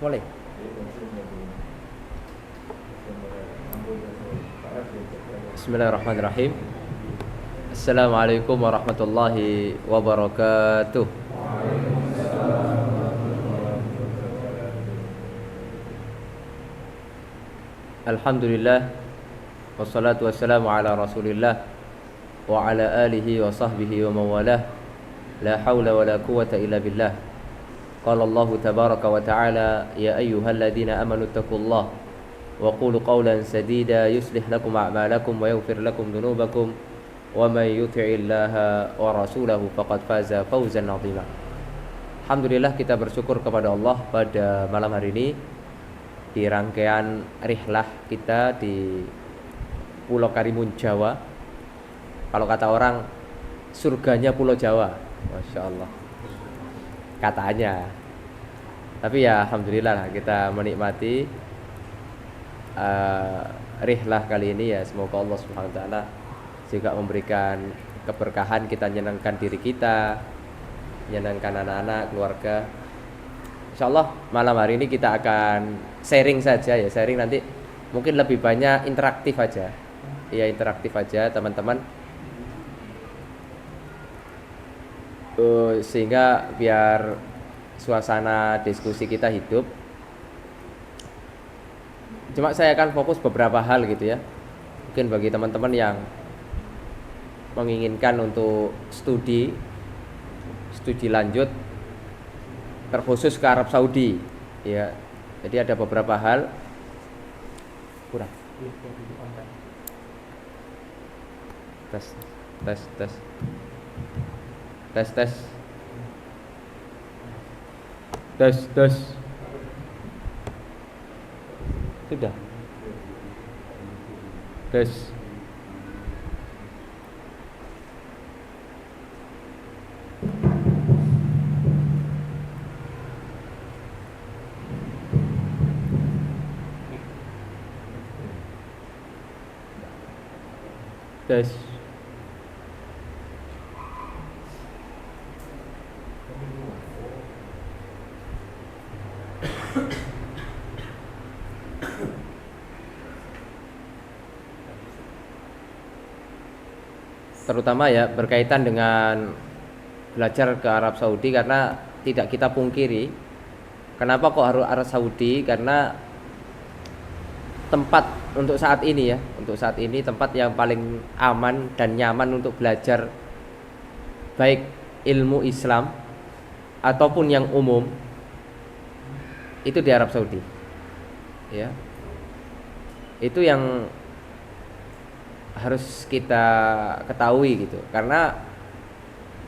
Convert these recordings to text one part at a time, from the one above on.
Mulai. Bismillahirrahmanirrahim. Assalamualaikum warahmatullahi wabarakatuh. Alhamdulillah, wassalatu wassalamu ala rasulillah wa ala alihi wa sahbihi wa mawalah. La hawla wa la quwata illa billah. Qala Allah tabaraka wa ta'ala, ya ayyuhalladzina amanu taqullaha wa qulu qawlan sadida yuslih lakum a'malakum wa yaghfir lakum dhunubakum wa man yuti'illaha wa rasulahu faqad faza fawzan 'azima. Alhamdulillah, kita bersyukur kepada Allah pada malam hari ini di rangkaian rihlah kita di Pulau Karimun, Jawa. Kalau kata orang, surganya Pulau Jawa. Masya Allah katanya. Tapi ya alhamdulillah kita menikmati rihlah kali ini ya. Semoga Allah Subhanahu wa taala juga memberikan keberkahan, kita menyenangkan diri kita, menyenangkan anak-anak, keluarga. Insyaallah malam hari ini kita akan sharing saja ya. Sharing nanti mungkin lebih banyak interaktif aja. Ya interaktif aja teman-teman. Sehingga biar suasana diskusi kita hidup. Cuma saya akan fokus beberapa hal gitu ya. Mungkin bagi teman-teman yang menginginkan untuk studi lanjut terkhusus ke Arab Saudi ya. Jadi ada beberapa hal kurang. Tes sudah tes terutama ya berkaitan dengan belajar ke Arab Saudi, karena tidak kita pungkiri kenapa kok harus Arab Saudi, karena tempat untuk saat ini ya, tempat yang paling aman dan nyaman untuk belajar baik ilmu Islam ataupun yang umum itu di Arab Saudi ya. Itu yang harus kita ketahui gitu. Karena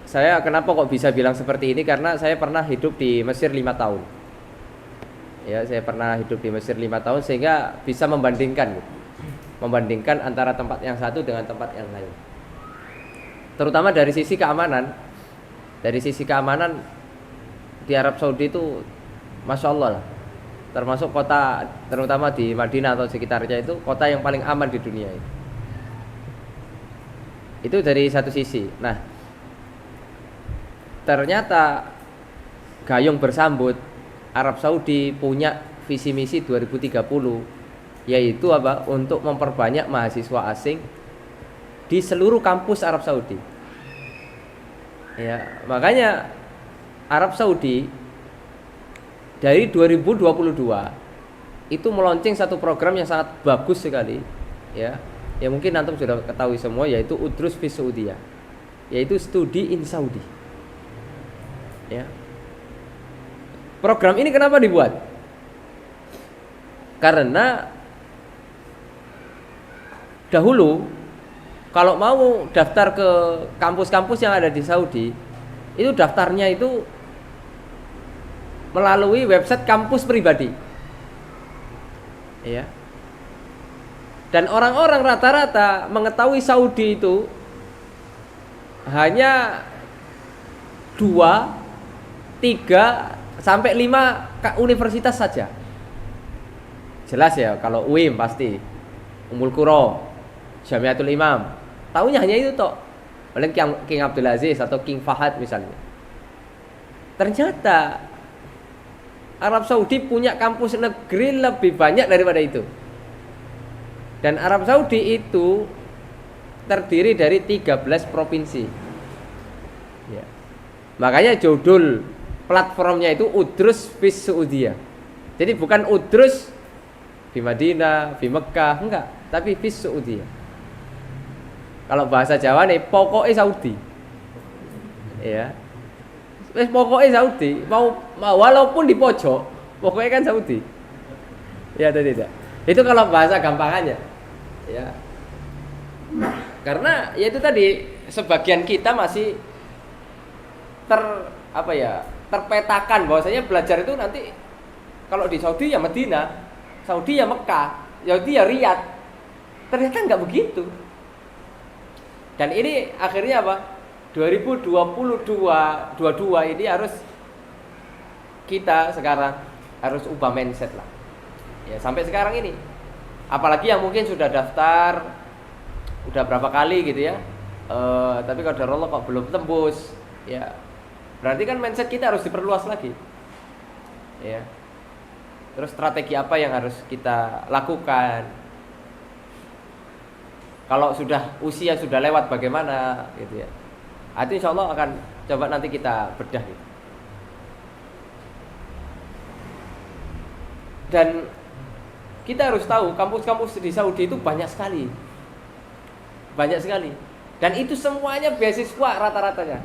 saya kenapa kok bisa bilang seperti ini, karena saya pernah hidup di Mesir 5 tahun ya. Saya pernah hidup di Mesir 5 tahun sehingga bisa membandingkan antara tempat yang satu dengan tempat yang lain. Terutama dari sisi keamanan. Dari sisi keamanan di Arab Saudi itu Masya Allah lah. Termasuk kota, terutama di Madinah atau sekitarnya, itu kota yang paling aman di dunia ini. Itu dari satu sisi. Nah, ternyata gayung bersambut Arab Saudi punya visi misi 2030, yaitu apa? Untuk memperbanyak mahasiswa asing di seluruh kampus Arab Saudi. Ya, makanya Arab Saudi dari 2022 itu meluncing satu program yang sangat bagus sekali ya. Ya mungkin antum sudah ketahui semua, yaitu Udrus fi Saudiyah, yaitu studi in Saudi. Ya. Program ini kenapa dibuat? Karena dahulu kalau mau daftar ke kampus-kampus yang ada di Saudi, itu daftarnya itu melalui website kampus pribadi. Ya. Dan orang-orang rata-rata mengetahui Saudi itu hanya 2, 3 sampai 5 universitas saja. Jelas ya, kalau UIM pasti, Ummul Qura, Jamiatul Imam. Tahunya hanya itu toh. Paling King Abdul Aziz atau King Fahad misalnya. Ternyata Arab Saudi punya kampus negeri lebih banyak daripada itu. Dan Arab Saudi itu terdiri dari 13 provinsi. Ya. Makanya judul platformnya itu Udrus fis Saudiyah. Jadi bukan Udrus di Madinah, di Mekah, enggak, tapi fis Saudiyah. Kalau bahasa Jawa nih, pokoknya Saudi. Ya. Wis pokoknya Saudi, mau walaupun di pojok, pokoknya kan Saudi. Ya atau tidak? Itu kalau bahasa gampangannya. Ya. Karena ya itu tadi sebagian kita masih terpetakan bahwasanya belajar itu nanti kalau di Saudi ya Madinah, Saudi ya Mekah, Saudi ya Riyadh. Ternyata enggak begitu. Dan ini akhirnya apa? 2022 ini harus kita sekarang harus ubah mindset lah. Ya sampai sekarang ini. Apalagi yang mungkin sudah daftar udah berapa kali gitu ya. Tapi kalau Allah kok belum tembus, ya berarti kan mindset kita harus diperluas lagi. Ya. Terus strategi apa yang harus kita lakukan? Kalau usia sudah lewat bagaimana gitu ya. Itu insya Allah akan coba nanti kita bedah gitu. Dan kita harus tahu kampus-kampus di Saudi itu banyak sekali. Banyak sekali. Dan itu semuanya beasiswa rata-ratanya.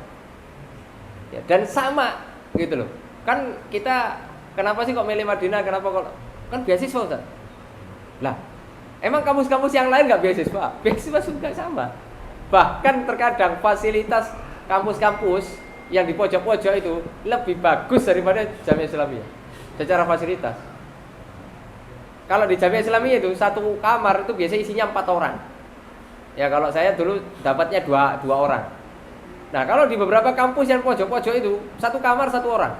Ya, dan sama gitu loh. Kan kita kenapa sih kok milih Madinah? Kenapa kok kan beasiswa Ustaz? Lah, emang kampus-kampus yang lain enggak beasiswa? Beasiswa juga sama. Bahkan terkadang fasilitas kampus-kampus yang di pojok-pojok itu lebih bagus daripada Jamiah Islamiyah secara fasilitas. Kalau di Jamiah Islamiyah itu satu kamar itu biasanya isinya 4 orang. Ya kalau saya dulu dapatnya 2 orang. Nah kalau di beberapa kampus yang pojok-pojok itu satu kamar 1 orang.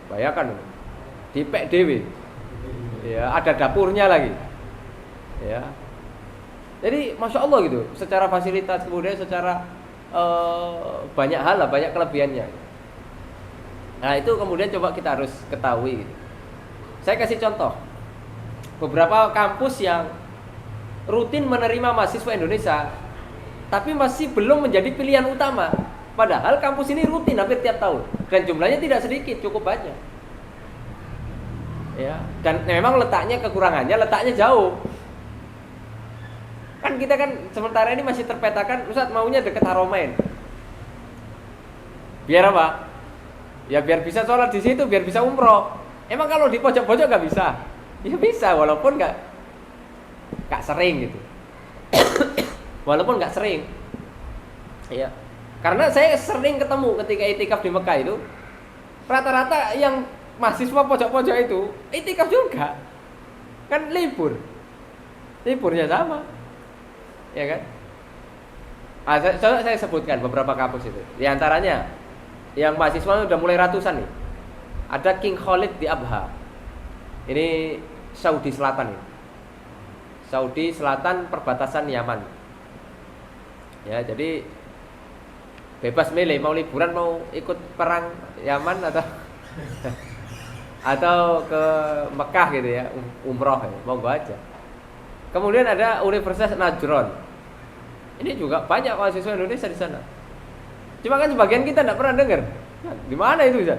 Bayangkan di PDW. Ya ada dapurnya lagi. Ya. Jadi Masya Allah gitu, secara fasilitas kemudian secara banyak hal lah, banyak kelebihannya. Nah itu kemudian coba kita harus ketahui gitu. Saya kasih contoh beberapa kampus yang rutin menerima mahasiswa Indonesia tapi masih belum menjadi pilihan utama. Padahal kampus ini rutin hampir tiap tahun dan jumlahnya tidak sedikit, cukup banyak. Ya, dan memang kekurangannya letaknya jauh. Kan kita kan sementara ini masih terpetakan Ustaz maunya dekat Haramain. Biar apa? Ya biar bisa sholat di situ, biar bisa umroh. Emang kalau di pojok-pojok nggak bisa? Ya bisa, walaupun nggak sering gitu. Walaupun nggak sering. Ya. Karena saya sering ketemu ketika itikaf di Mekah itu, rata-rata yang mahasiswa pojok-pojok itu itikaf juga. Kan liburnya sama. Ya kan? Saya sebutkan beberapa kampus itu. Di antaranya yang mahasiswa udah mulai ratusan nih. Ada King Khalid di Abha. Ini Saudi Selatan nih. Saudi Selatan perbatasan Yaman. Ya, jadi bebas milih mau liburan mau ikut perang Yaman atau ke Mekah gitu ya, umroh ya, monggo aja. Kemudian ada Universitas Najron. Ini juga banyak mahasiswa Indonesia di sana. Cuma kan sebagian kita tidak pernah dengar. Di mana itu Ustaz?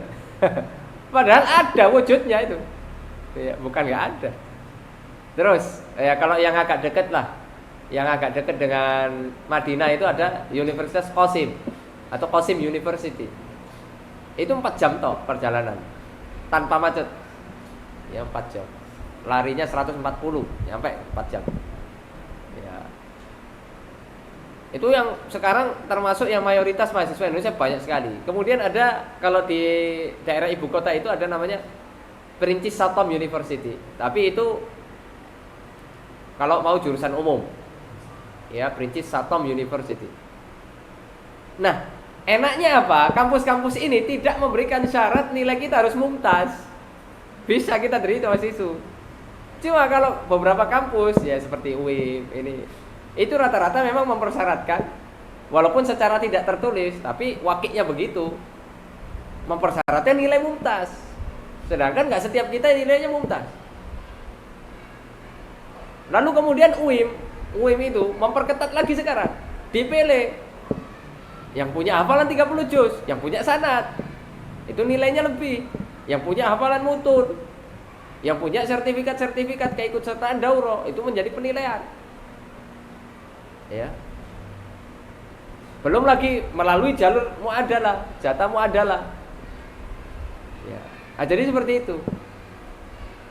Padahal ada wujudnya itu. Ya, bukan nggak ada. Terus ya kalau yang agak dekat lah, yang agak dekat dengan Madinah itu ada Universitas Qasim atau Qasim University. Itu 4 jam toh perjalanan tanpa macet. Ya 4 jam. Larinya 140 nyampe 4 jam. Ya. Itu yang sekarang termasuk yang mayoritas mahasiswa Indonesia banyak sekali. Kemudian ada kalau di daerah ibu kota itu ada namanya Perincis Satom University. Tapi itu kalau mau jurusan umum. Ya, Perincis Satom University. Nah, enaknya apa? Kampus-kampus ini tidak memberikan syarat nilai kita harus mumtaz. Bisa kita terima mahasiswa. Cuma kalau beberapa kampus ya seperti UIM ini itu rata-rata memang mempersyaratkan walaupun secara tidak tertulis tapi wakilnya begitu mempersyaratkan nilai mumtaz. Sedangkan nggak setiap kita nilainya mumtaz. Lalu kemudian UIM itu memperketat lagi sekarang. Dipilih yang punya hafalan 30 juz, yang punya sanad, itu nilainya lebih. Yang punya hafalan mutun, yang punya sertifikat keikutsertaan daurah, itu menjadi penilaian. Ya. Belum lagi melalui jalur muadalah, jatah muadalah. Ya. Nah, jadi seperti itu.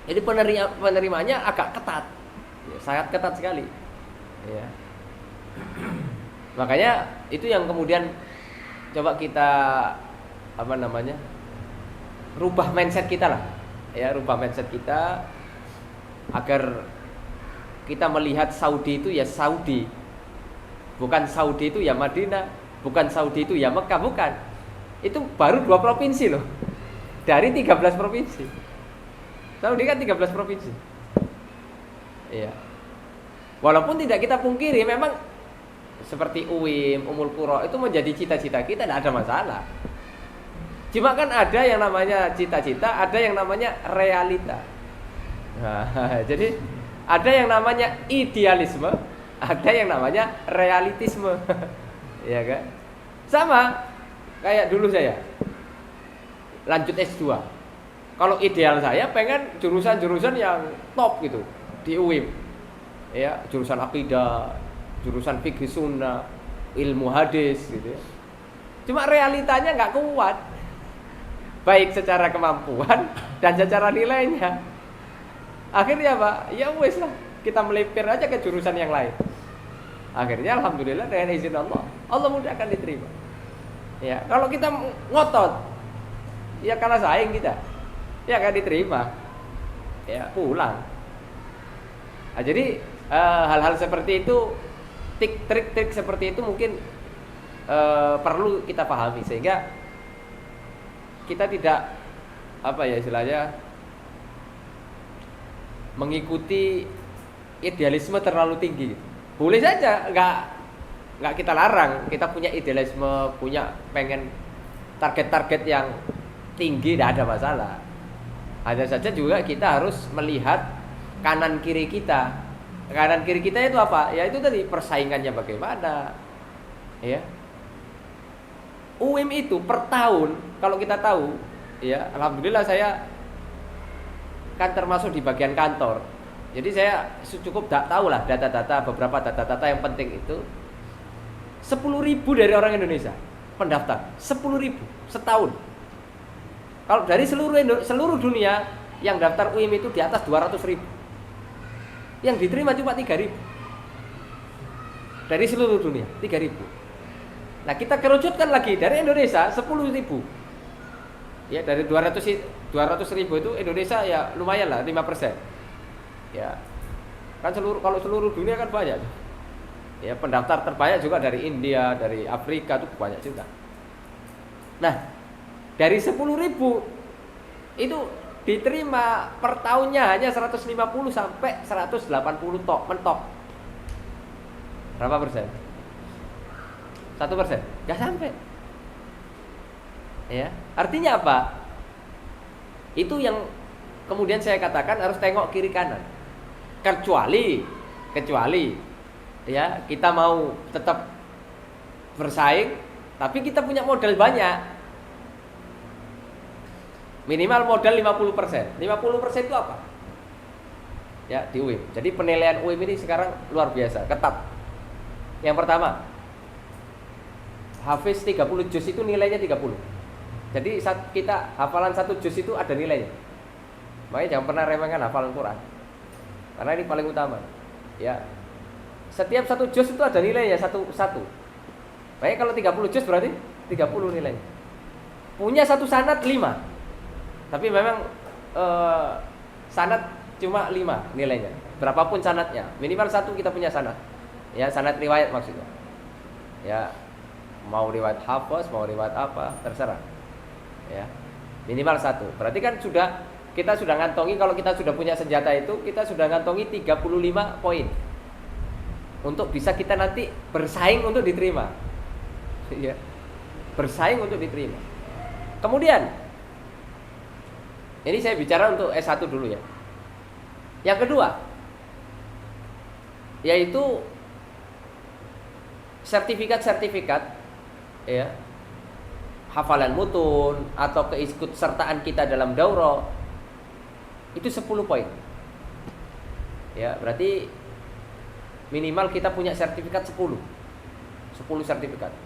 Jadi penerimanya agak ketat. Ya, sangat ketat sekali. Ya. Makanya itu yang kemudian coba kita rubah mindset kita lah. Ya, rubah mindset kita agar kita melihat Saudi itu ya Saudi. Bukan Saudi itu ya Madinah, bukan Saudi itu ya Mekah, bukan. Itu baru 2 provinsi loh. Dari 13 provinsi. Saudi kan 13 provinsi. Iya. Walaupun tidak kita pungkiri memang seperti UIM, Ummul Qura itu menjadi cita-cita kita, tidak ada masalah. Cuma kan ada yang namanya cita-cita, ada yang namanya realita. Nah, jadi ada yang namanya idealisme, ada yang namanya realitisme. Ya kan? Sama kayak dulu saya lanjut S2. Kalau ideal saya pengen jurusan-jurusan yang top gitu di UIM. Ya, jurusan akidah, jurusan fikih sunnah, ilmu hadis gitu ya. Cuma realitanya nggak kuat. Baik secara kemampuan dan secara nilainya. Akhirnya Pak, ya wes lah, kita melipir aja ke jurusan yang lain. Akhirnya alhamdulillah dengan izin Allah mudahkan diterima. Ya, kalau kita ngotot, ya karena saing kita, ya akan diterima. Ya, pulang. Nah, jadi hal-hal seperti itu, trik-trik seperti itu mungkin perlu kita pahami sehingga kita tidak istilahnya mengikuti idealisme terlalu tinggi. Boleh saja, nggak kita larang. Kita punya idealisme, punya pengen target-target yang tinggi, tidak ada masalah. Hanya saja juga kita harus melihat kanan kiri kita. Kanan kiri kita itu apa? Ya itu tadi persaingannya bagaimana. Ya. UIM itu per tahun kalau kita tahu, ya alhamdulillah saya kan termasuk di bagian kantor. Jadi saya cukup tahu lah data-data, beberapa data-data yang penting itu. 10.000 dari orang Indonesia pendaftar, 10.000 setahun. Kalau dari seluruh dunia yang daftar UIM itu di atas 200.000. Yang diterima cuma 3.000. Dari seluruh dunia 3.000. Nah, kita kerucutkan lagi dari Indonesia 10.000. Ya, dari 200.000 itu Indonesia ya lumayan lah 5%. Ya. Kan kalau seluruh dunia kan banyak. Ya, pendaftar terbanyak juga dari India, dari Afrika itu banyak juga. Nah, dari 10.000 itu diterima per tahunnya hanya 150 sampai 180 mentok. Berapa persen? 1%? Gak sampai. Ya, artinya apa? Itu yang kemudian saya katakan harus tengok kiri kanan. Kecuali ya kita mau tetap bersaing, tapi kita punya modal banyak. Minimal modal 50%. 50% itu apa? Ya, di UIM. Jadi penilaian UIM ini sekarang luar biasa, ketat. Yang pertama, hafiz 30 juz itu nilainya 30. Jadi saat kita hafalan 1 juz itu ada nilainya. Makanya jangan pernah remehkan hafalan Quran. Karena ini paling utama. Ya. Setiap 1 juz itu ada nilainya satu. Makanya kalau 30 juz berarti 30 nilainya. Punya satu sanad 5. Tapi memang sanad cuma 5 nilainya. Berapapun sanadnya, minimal 1 kita punya sanad. Ya, sanad riwayat maksudnya. Ya, mau riwayat hafaz, mau riwayat apa, terserah. Ya. Minimal 1. Berarti kan kita sudah ngantongi, kalau kita sudah punya senjata itu, kita sudah ngantongi 35 poin. Untuk bisa kita nanti bersaing untuk diterima. Ya. Bersaing untuk diterima. Kemudian Ini saya bicara untuk S1 dulu ya. Yang kedua, yaitu sertifikat-sertifikat ya, hafalan mutun atau keikutsertaan kita dalam daurah itu 10 poin. Ya, berarti minimal kita punya sertifikat 10 sertifikat.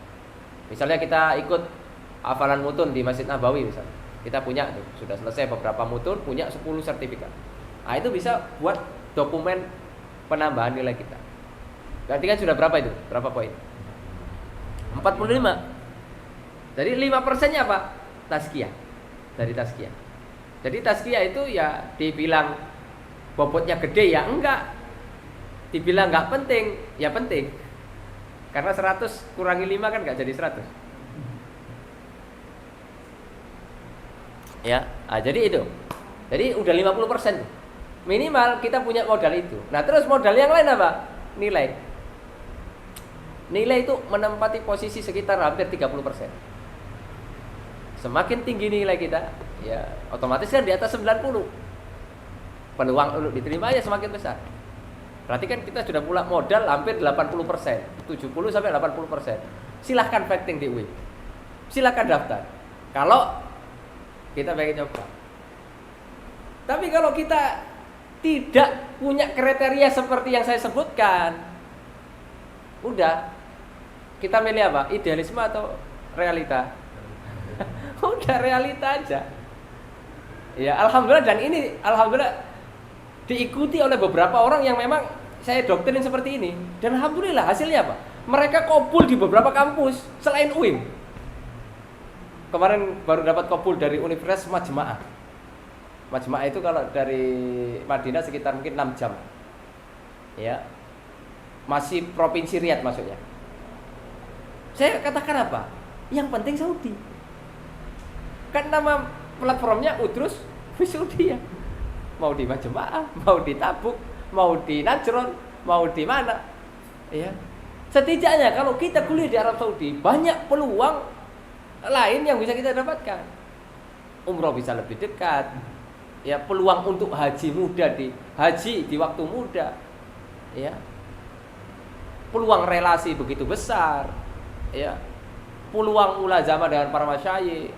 Misalnya kita ikut hafalan mutun di Masjid Nabawi misalnya. Kita punya tuh, sudah selesai beberapa mutun, punya 10 sertifikat. Nah, itu bisa buat dokumen penambahan nilai kita. Berarti kan sudah berapa itu? Berapa poin? 45. Jadi 5%-nya apa? Tazkiyah. Dari tazkiyah. Jadi tazkiyah itu ya dibilang bobotnya gede ya enggak. Dibilang enggak penting, ya penting. Karena 100 kurangi 5 kan enggak jadi 100. Ya, jadi itu. Jadi udah 50% tuh. Minimal kita punya modal itu. Nah, terus modal yang lain apa? Nilai. Nilai itu menempati posisi sekitar hampir 30%. Semakin tinggi nilai kita, ya otomatis kan di atas 90. Peluang untuk diterimanya semakin besar. Berarti kan kita sudah pula modal hampir 80%, 70 sampai 80%. Silahkan vetting di UI. Silahkan daftar. Kalau kita pengen coba. Tapi kalau kita tidak punya kriteria seperti yang saya sebutkan, udah, kita milih apa? Idealisme atau realita? Udah realita aja. Ya, alhamdulillah, dan ini alhamdulillah diikuti oleh beberapa orang yang memang saya doktrin seperti ini. Dan alhamdulillah hasilnya apa? Mereka kabul di beberapa kampus selain UIN. Kemarin baru dapat kabul dari Universitas Majma'ah. Majma'ah itu kalau dari Madinah sekitar mungkin 6 jam. Ya. Masih provinsi Riyadh maksudnya. Saya katakan apa? Yang penting Saudi. Kan nama platformnya Udrus Saudi ya. Mau di Majma'ah, mau di Tabuk, mau di Najron, mau di mana. Ya. Setidaknya kalau kita kuliah di Arab Saudi, banyak peluang lain yang bisa kita dapatkan. Umroh bisa lebih dekat. Ya, peluang untuk haji di waktu muda. Ya. Peluang relasi begitu besar. Ya. Peluang mulazamah dengan para masyayikh.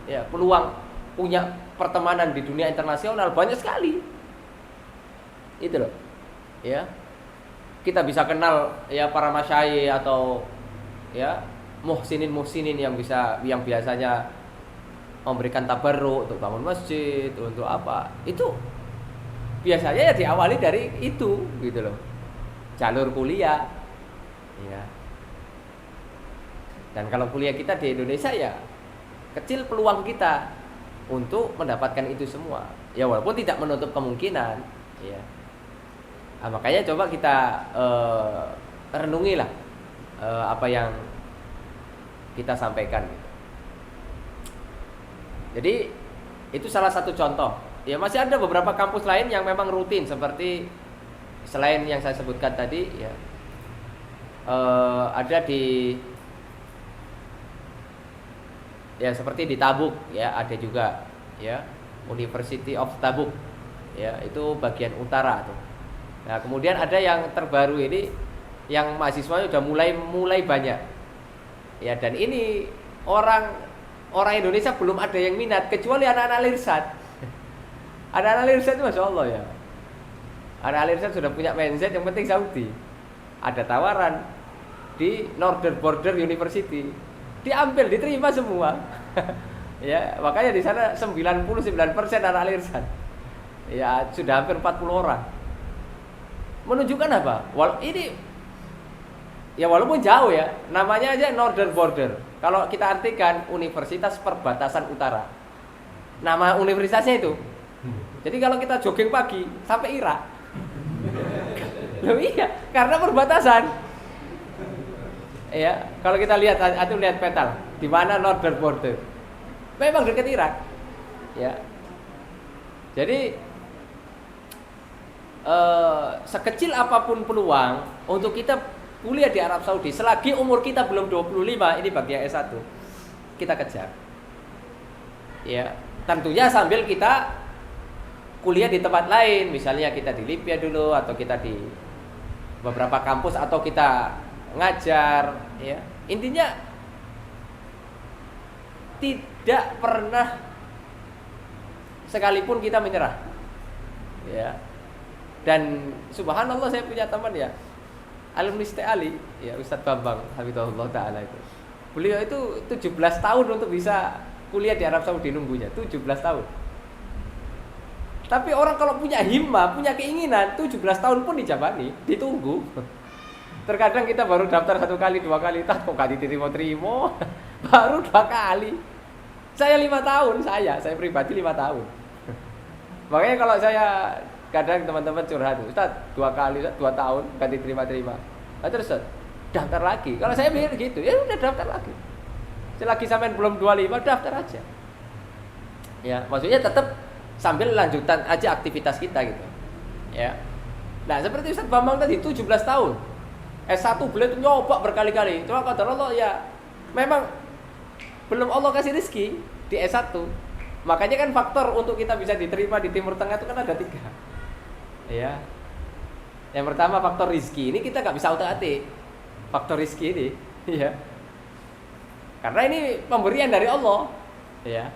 Ya, peluang punya pertemanan di dunia internasional banyak sekali. Itu loh. Ya. Kita bisa kenal ya para masyayikh atau ya muhsinin yang biasanya memberikan tabarruk untuk bangun masjid, untuk apa. Itu biasanya ya diawali dari itu gitu loh. Jalur kuliah. Ya. Dan kalau kuliah kita di Indonesia ya kecil peluang kita untuk mendapatkan itu semua. Ya walaupun tidak menutup kemungkinan, ya. Nah, makanya coba kita renungilah apa yang kita sampaikan. Jadi itu salah satu contoh. Ya masih ada beberapa kampus lain yang memang rutin seperti selain yang saya sebutkan tadi, ya ada di ya seperti di Tabuk, ya ada juga ya University of Tabuk, ya itu bagian utara tuh. Nah kemudian ada yang terbaru ini yang mahasiswanya udah mulai banyak. Ya dan ini orang Indonesia belum ada yang minat kecuali anak-anak Lirsad. Anak-anak Lirsad itu Masya Allah ya. Anak-anak Lirsad sudah punya mindset yang penting Saudi. Ada tawaran di Northern Border University, diambil, diterima semua. Ya makanya di sana 99% anak Lirsad. Ya sudah hampir 40 orang. Menunjukkan apa? Ini ya walaupun jauh ya, namanya aja Northern Border. Kalau kita artikan Universitas Perbatasan Utara, nama universitasnya itu. Jadi kalau kita jogging pagi sampai Irak. Loh iya, karena perbatasan. Ya, kalau kita lihat peta, di mana Northern Border. Memang dekat Irak. Ya. Jadi sekecil apapun peluang untuk kita kuliah di Arab Saudi selagi umur kita belum 25, ini bagi yang S1 kita kejar. Ya, tentunya sambil kita kuliah di tempat lain, misalnya kita di Libya dulu, atau kita di beberapa kampus, atau kita ngajar, ya. Intinya tidak pernah sekalipun kita menyerah, ya. Dan subhanallah, saya punya teman ya, alumni Ali, ya, Ustadz Bambang Hafizahullah Ta'ala itu. Beliau itu 17 tahun untuk bisa kuliah di Arab Saudi nunggunya, 17 tahun. Tapi orang kalau punya himmah, punya keinginan, 17 tahun pun dijabani, ditunggu. Terkadang kita baru daftar 1 kali, 2 kali, kok gak diterima-terima. Baru 2 kali. Saya 5 tahun, saya pribadi 5 tahun. Makanya kalau saya kadang teman-teman curhat, Ustaz 2 kali, 2 tahun gak diterima-terima. Nah, terus daftar lagi. Kalau saya pikir gitu, ya udah daftar lagi. Selagi sampean belum 25, daftar aja. Ya, maksudnya tetap sambil lanjutan aja aktivitas kita gitu. Ya. Nah, seperti Ustaz Bambang tadi 17 tahun. S1 beliau itu nyoba berkali-kali. Cuma qadar Allah ya memang belum Allah kasih rezeki di S1. Makanya kan faktor untuk kita bisa diterima di Timur Tengah itu kan ada 3. Ya. Yang pertama faktor rezeki. Ini kita nggak bisa utak-atik. Faktor rezeki ini, ya. Karena ini pemberian dari Allah, ya.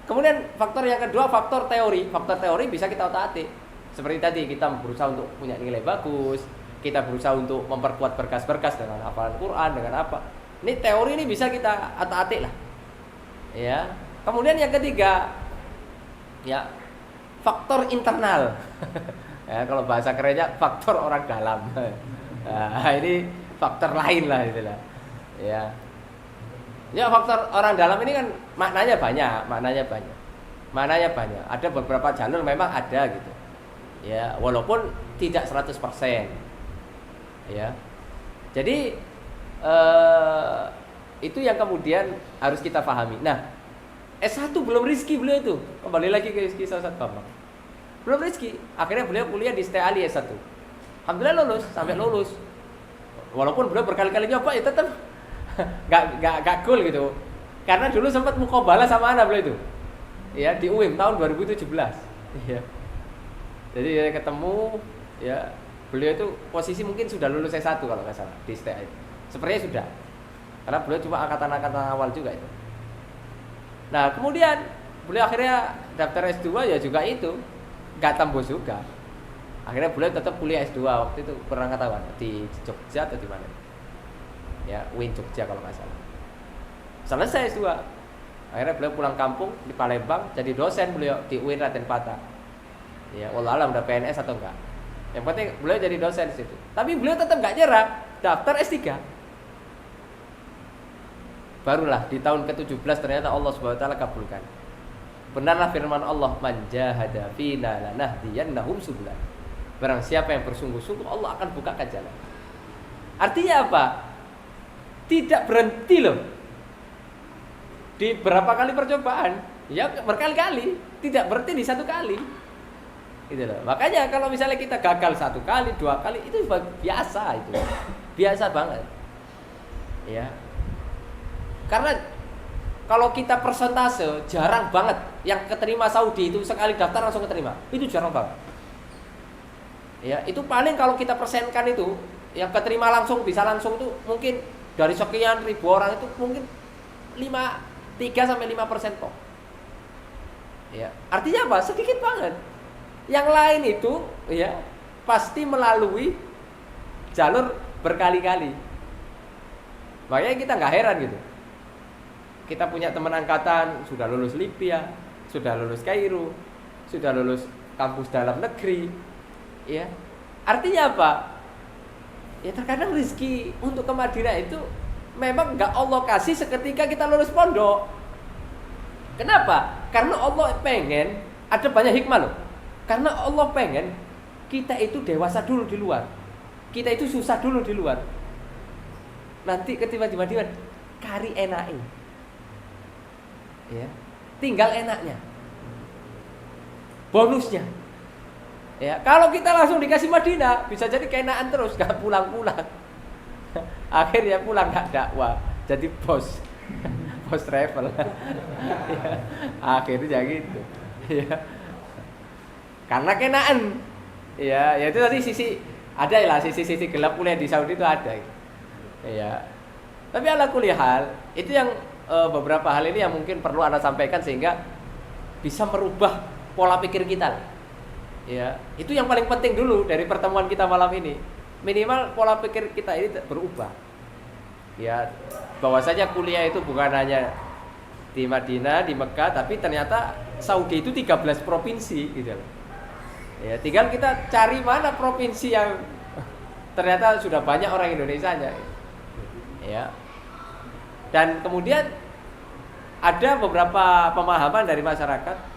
Kemudian faktor yang kedua faktor teori. Faktor teori bisa kita utak-atik. Seperti tadi kita berusaha untuk punya nilai bagus, kita berusaha untuk memperkuat berkas-berkas dengan hafalan Quran, dengan apa. Ini teori ini bisa kita utak-atik lah. Ya. Kemudian yang ketiga, ya, faktor internal. Ya, kalau bahasa kerennya faktor orang dalam. Nah, ini faktor lain lah itulah. Ya. Ya, faktor orang dalam ini kan maknanya banyak. Ada beberapa jalur memang ada gitu. Ya, walaupun tidak 100%. Ya. Jadi itu yang kemudian harus kita pahami. Nah, S1 belum rezeki beliau itu. Kembali lagi ke kisah Ustaz Bambang. Belum rezeki. Akhirnya beliau kuliah di Ali S1. Alhamdulillah lulus, sampai lulus. Walaupun beliau berkali-kali nyoba ya tetap enggak cool gitu. Karena dulu sempat muqabalah sama anak beliau itu. Ya, di UIM tahun 2017. Iya. Jadi ya ketemu, ya, beliau itu posisi mungkin sudah lulus S1 kalau nggak salah di STI. Sepertinya sudah. Karena beliau cuma angkatan-angkatan awal juga itu. Nah, kemudian beliau akhirnya daftar S2 ya juga itu nggak tembus juga. Akhirnya beliau tetap kuliah S2 waktu itu pernah ketahuan di Jogja atau di mana? Ya, UIN Jogja kalau nggak salah. Selesai S2. Akhirnya beliau pulang kampung di Palembang jadi dosen beliau di UIN Raden Patah. Ya, wallah alam udah PNS atau enggak. Yang penting beliau jadi dosen di situ. Tapi beliau tetap nggak nyerah, daftar S3. Barulah di tahun ke-17 ternyata Allah Subhanahu wa taala kabulkan. Benarlah firman Allah, "Man jahada fina lanahdiyannahum subulana." Barang siapa yang bersungguh-sungguh, Allah akan bukakan jalan. Artinya apa? Tidak berhenti loh. Di berapa kali percobaan? Ya berkali-kali, tidak berhenti di 1 kali. Gitu loh. Makanya kalau misalnya kita gagal 1 kali, 2 kali, itu biasa itu. Biasa banget. Ya. Karena kalau kita persentase jarang banget yang keterima Saudi itu sekali daftar langsung keterima. Itu jarang banget. Ya, itu paling kalau kita persenkan itu yang keterima langsung bisa langsung itu mungkin dari sekian ribu orang itu mungkin 3-5% kok. Ya, artinya apa? Sedikit banget. Yang lain itu ya pasti melalui jalur berkali-kali. Makanya kita nggak heran gitu. Kita punya teman angkatan sudah lulus Libya, sudah lulus Kairo, sudah lulus kampus dalam negeri, ya. Artinya apa? Ya terkadang rezeki untuk ke Madinah itu memang nggak Allah kasih seketika kita lulus pondok. Kenapa? Karena Allah pengen ada banyak hikmah loh. Karena Allah pengen kita itu dewasa dulu di luar, kita itu susah dulu di luar. Nanti ketika di Madinah kari enake. Ya, tinggal enaknya, bonusnya. Ya, kalau kita langsung dikasih Madinah, bisa jadi keenaan terus, gak pulang-pulang. Akhirnya pulang gak dakwah, jadi bos travel. Ya, akhirnya gitu. Ya. karena kenaan. Ya itu tadi sisi ada lah sisi gelap kuliah di Saudi itu ada. Ya. Tapi ala kuliah hal itu yang beberapa hal ini yang mungkin perlu Anda sampaikan sehingga bisa merubah pola pikir kita. Ya, itu yang paling penting dulu dari pertemuan kita malam ini. Minimal pola pikir kita ini berubah. Ya, bahwasanya kuliah itu bukan hanya di Madinah, di Mekah, tapi ternyata Saudi itu 13 provinsi gitu. Ya, tinggal kita cari mana provinsi yang ternyata sudah banyak orang Indonesianya. Ya. Dan kemudian ada beberapa pemahaman dari masyarakat.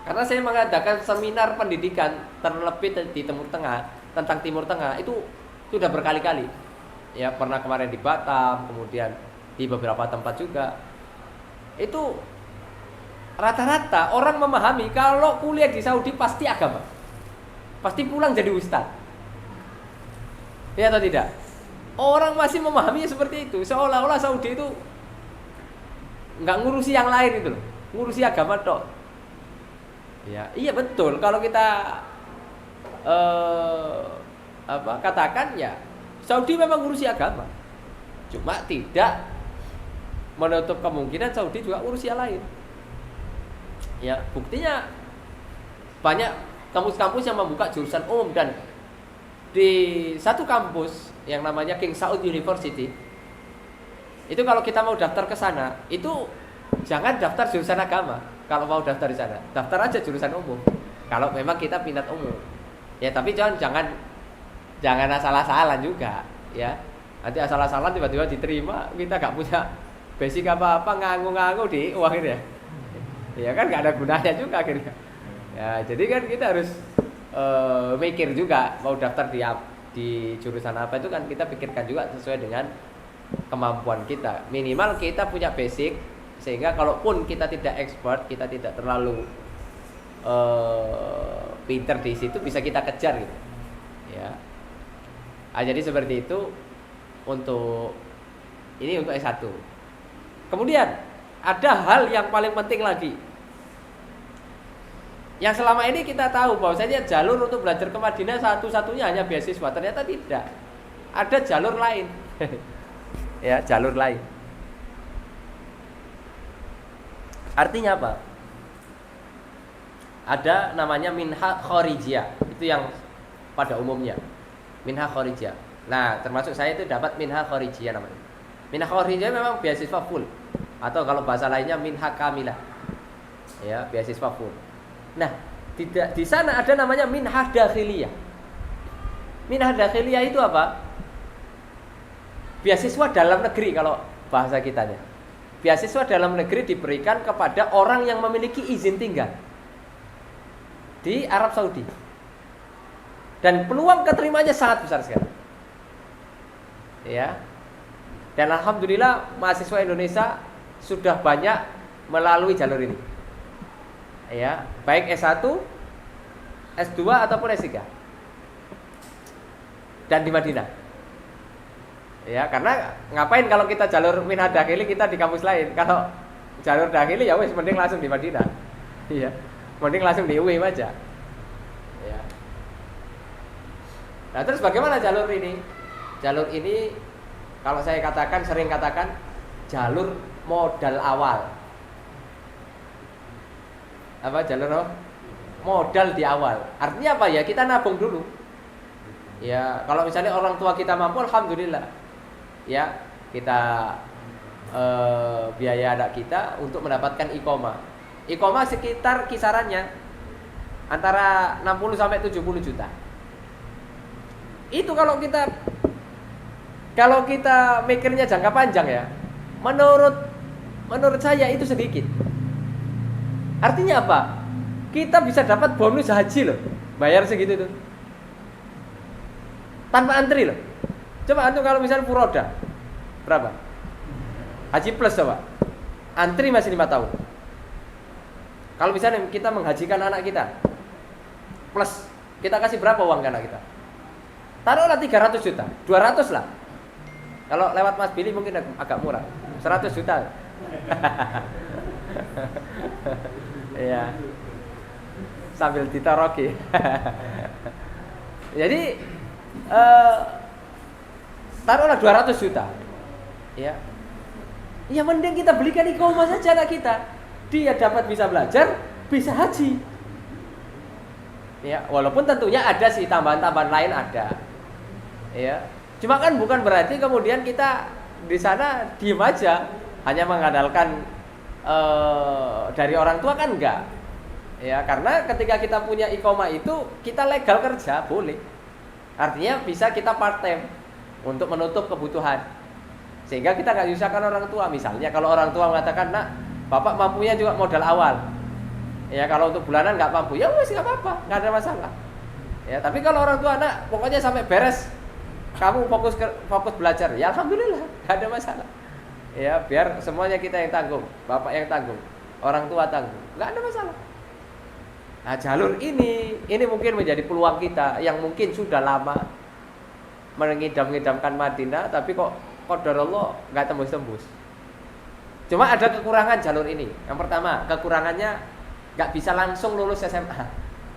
Karena saya mengadakan seminar pendidikan terlebih di Timur Tengah, tentang Timur Tengah itu sudah berkali-kali. Ya, pernah kemarin di Batam, kemudian di beberapa tempat juga. Itu rata-rata orang memahami kalau kuliah di Saudi pasti agama, pasti pulang jadi ustaz, ya atau tidak? Orang masih memahaminya seperti itu, seolah-olah Saudi itu nggak ngurusi yang lain itu loh, ngurusi agama tok. Ya, iya betul. Kalau kita katakan ya Saudi memang ngurusi agama, cuma tidak menutup kemungkinan Saudi juga ngurusi yang lain. Ya, buktinya banyak kampus-kampus yang membuka jurusan umum dan di satu kampus yang namanya King Saud University itu kalau kita mau daftar ke sana itu jangan daftar jurusan agama. Kalau mau daftar di sana, daftar aja jurusan umum. Kalau memang kita minat umum, ya tapi jangan asal-asalan juga, ya. Nanti asal-asalan tiba-tiba diterima, kita nggak punya basic apa-apa, ngangu-ngangu di uang ini ya. Ya kan nggak ada gunanya juga akhirnya. Ya jadi kan kita harus mikir juga mau daftar di jurusan apa itu kan kita pikirkan juga sesuai dengan kemampuan kita. Minimal kita punya basic sehingga kalaupun kita tidak expert, kita tidak terlalu pinter di situ bisa kita kejar gitu. Ya. Jadi seperti itu untuk S1. Kemudian ada hal yang paling penting lagi. Yang selama ini kita tahu bahwasanya jalur untuk belajar ke Madinah satu-satunya hanya beasiswa. Ternyata tidak. Ada jalur lain. Ya, jalur lain. Artinya apa? Ada namanya minha khorijiyah. Itu yang pada umumnya. Minha khorijiyah. Nah, termasuk saya itu dapat minha khorijiyah namanya. Minha khorijiyah memang beasiswa full. Atau kalau bahasa lainnya minha kamilah. Ya, beasiswa full. Nah, di sana ada namanya minhah dakhiliyah. Minhah dakhiliyah itu apa? Beasiswa dalam negeri kalau bahasa kitanya. Beasiswa dalam negeri diberikan kepada orang yang memiliki izin tinggal di Arab Saudi. Dan peluang keterimanya sangat besar sekali. Ya. Dan alhamdulillah mahasiswa Indonesia sudah banyak melalui jalur ini. Ya, baik S1, S2 ataupun S3. Dan di Madinah. Ya, karena ngapain kalau kita jalur minhah dakhili kita di kampus lain. Kalau jalur dakhili ya wes mending langsung di Madinah. Iya. Mending langsung di UIM aja. Ya. Nah, terus bagaimana jalur ini? Jalur ini kalau saya katakan sering katakan jalur modal awal. Apa jalur modal di awal. Artinya apa ya? Kita nabung dulu. Ya, kalau misalnya orang tua kita mampu, alhamdulillah. Ya, kita biaya anak kita untuk mendapatkan iqomah. Iqomah sekitar kisarannya antara 60 sampai 70 juta. Itu kalau kita mikirnya jangka panjang ya. Menurut saya itu sedikit. Artinya apa? Kita bisa dapat bonus haji loh. Bayar segitu tuh. Tanpa antri loh. Coba antum kalau misalnya Furoda berapa? Haji plus coba. Antri masih 5 tahun. Kalau misalnya kita menghajikan anak kita plus kita kasih berapa uang ke anak kita? Taruhlah 300 juta, 200 lah. Kalau lewat Mas Billy mungkin agak murah. 100 juta. Ya. sambil ditoroki. Jadi taruhlah 200 juta. Ya. Ya mending kita belikan iqamah saja anak kita. Dia dapat bisa belajar, bisa haji. Ya, walaupun tentunya ada sih tambahan-tambahan lain ada. Ya. Cuma kan bukan berarti kemudian kita di sana diem aja, hanya mengandalkan dari orang tua kan enggak. Ya, karena ketika kita punya iqamah itu kita legal kerja, boleh. Artinya bisa kita part time untuk menutup kebutuhan. Sehingga kita enggak nyusahkan orang tua. Misalnya kalau orang tua mengatakan, "Nak, Bapak mampunya juga modal awal." Ya, kalau untuk bulanan enggak mampu, ya wes enggak apa-apa, enggak ada masalah. Ya, tapi kalau orang tua, "Nak, pokoknya sampai beres kamu fokus belajar." Ya alhamdulillah, enggak ada masalah. Ya, biar semuanya kita yang tanggung, bapak yang tanggung, orang tua tanggung, enggak ada masalah. Nah, jalur ini mungkin menjadi peluang kita yang mungkin sudah lama mengidam-idamkan Madinah, tapi kok qadarullah enggak tembus-tembus. Cuma ada kekurangan jalur ini. Yang pertama, kekurangannya enggak bisa langsung lulus SMA